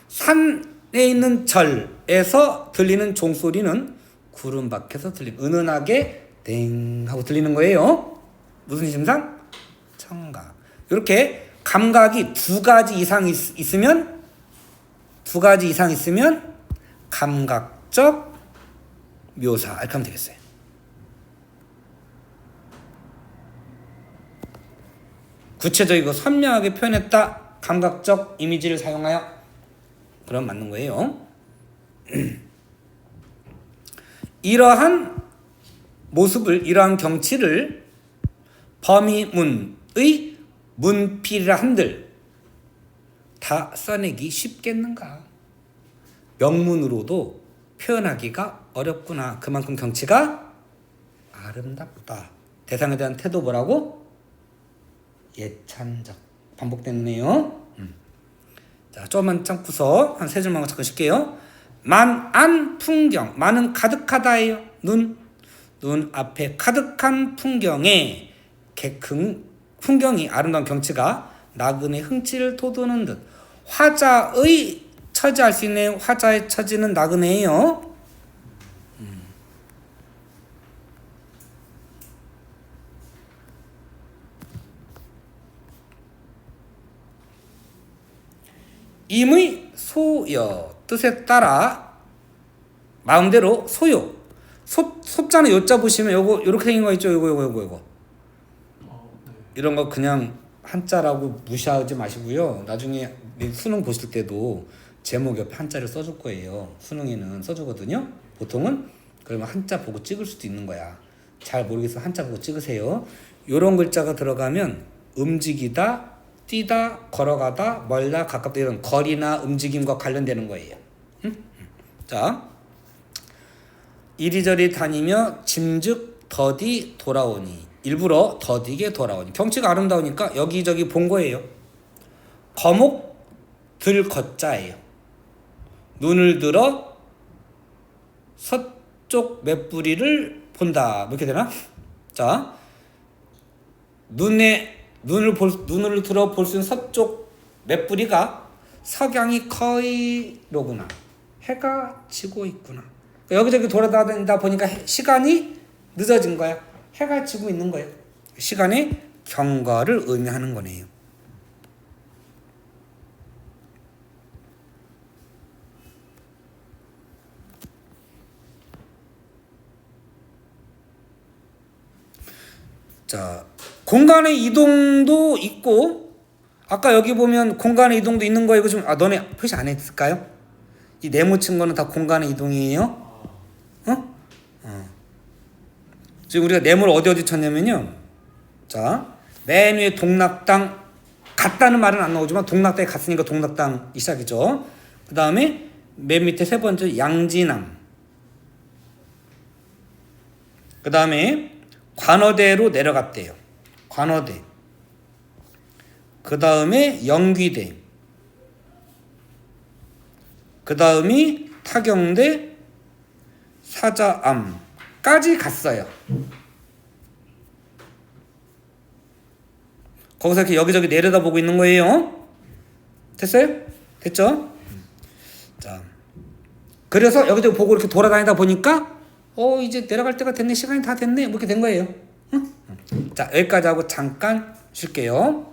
산에 있는 절에서 들리는 종소리는 구름 밖에서 들리는 은은하게 땡 하고 들리는 거예요. 무슨 심상? 청각. 이렇게 감각이 두 가지 이상 있으면 감각적 묘사 이렇게 하면 되겠어요. 구체적이고 선명하게 표현했다. 감각적 이미지를 사용하여. 그럼 맞는 거예요. 이러한 모습을, 이러한 경치를 범위문의 문필이라 한들 다 써내기 쉽겠는가? 명문으로도 표현하기가 어렵구나. 그만큼 경치가 아름답다. 대상에 대한 태도 뭐라고? 예찬적. 반복됐네요. 자, 조금만 참고서 한 세 줄만 잠깐 쉴게요. 만안 풍경. 만은 가득하다예요. 눈 앞에 가득한 풍경에 풍경이 아름다운 경치가 나그네 흥치를 돋우는 듯. 화자의 처지할 수 있는 화자의 처지는 나그네예요. 임의 소여 뜻에 따라 마음대로 소요. 소자는 요자 보시면 요거 요렇게 생긴 거 있죠. 요거. 이런 거 그냥 한자라고 무시하지 마시고요. 나중에 수능 보실 때도 제목 옆에 한자를 써줄 거예요. 수능에는 써주거든요. 보통은 그러면 한자 보고 찍을 수도 있는 거야. 잘 모르겠어 한자 보고 찍으세요. 요런 글자가 들어가면 움직이다, 뛰다, 걸어가다, 멀다, 가깝다 이런 거리나 움직임과 관련되는 거예요. 자, 이리저리 다니며 짐즉 더디 돌아오니. 일부러 더디게 돌아오니. 경치가 아름다우니까 여기저기 본 거예요. 거목 들걷자예요. 눈을 들어 서쪽 맷뿌리를 본다. 뭐 이렇게 되나? 자, 눈을 들어 볼 수 있는 서쪽 맷뿌리가 석양이 거의 로구나. 해가 지고 있구나. 여기저기 돌아다니다 보니까 시간이 늦어진 거야. 해가 지고 있는 거예요. 시간의 경과를 의미하는 거네요. 자, 공간의 이동도 있고 아까 여기 보면 공간의 이동도 있는 거 이거 좀 너네 표시 안 했을까요? 이 네모친 거는 다 공간의 이동이에요. 지금 우리가 네모를 어디 쳤냐면요. 자, 맨 위에 동락당 갔다는 말은 안 나오지만 동락당에 갔으니까 동락당이 시작이죠. 그 다음에 맨 밑에 세 번째 양진항. 그 다음에 관어대로 내려갔대요. 관어대. 그 다음에 영귀대. 그 다음이 타경대, 사자암까지 갔어요. 거기서 이렇게 여기저기 내려다보고 있는 거예요. 됐어요? 됐죠? 자, 그래서 여기저기 보고 이렇게 돌아다니다 보니까 이제 내려갈 때가 됐네, 시간이 다 됐네, 뭐 이렇게 된 거예요. 응? 자, 여기까지 하고 잠깐 쉴게요.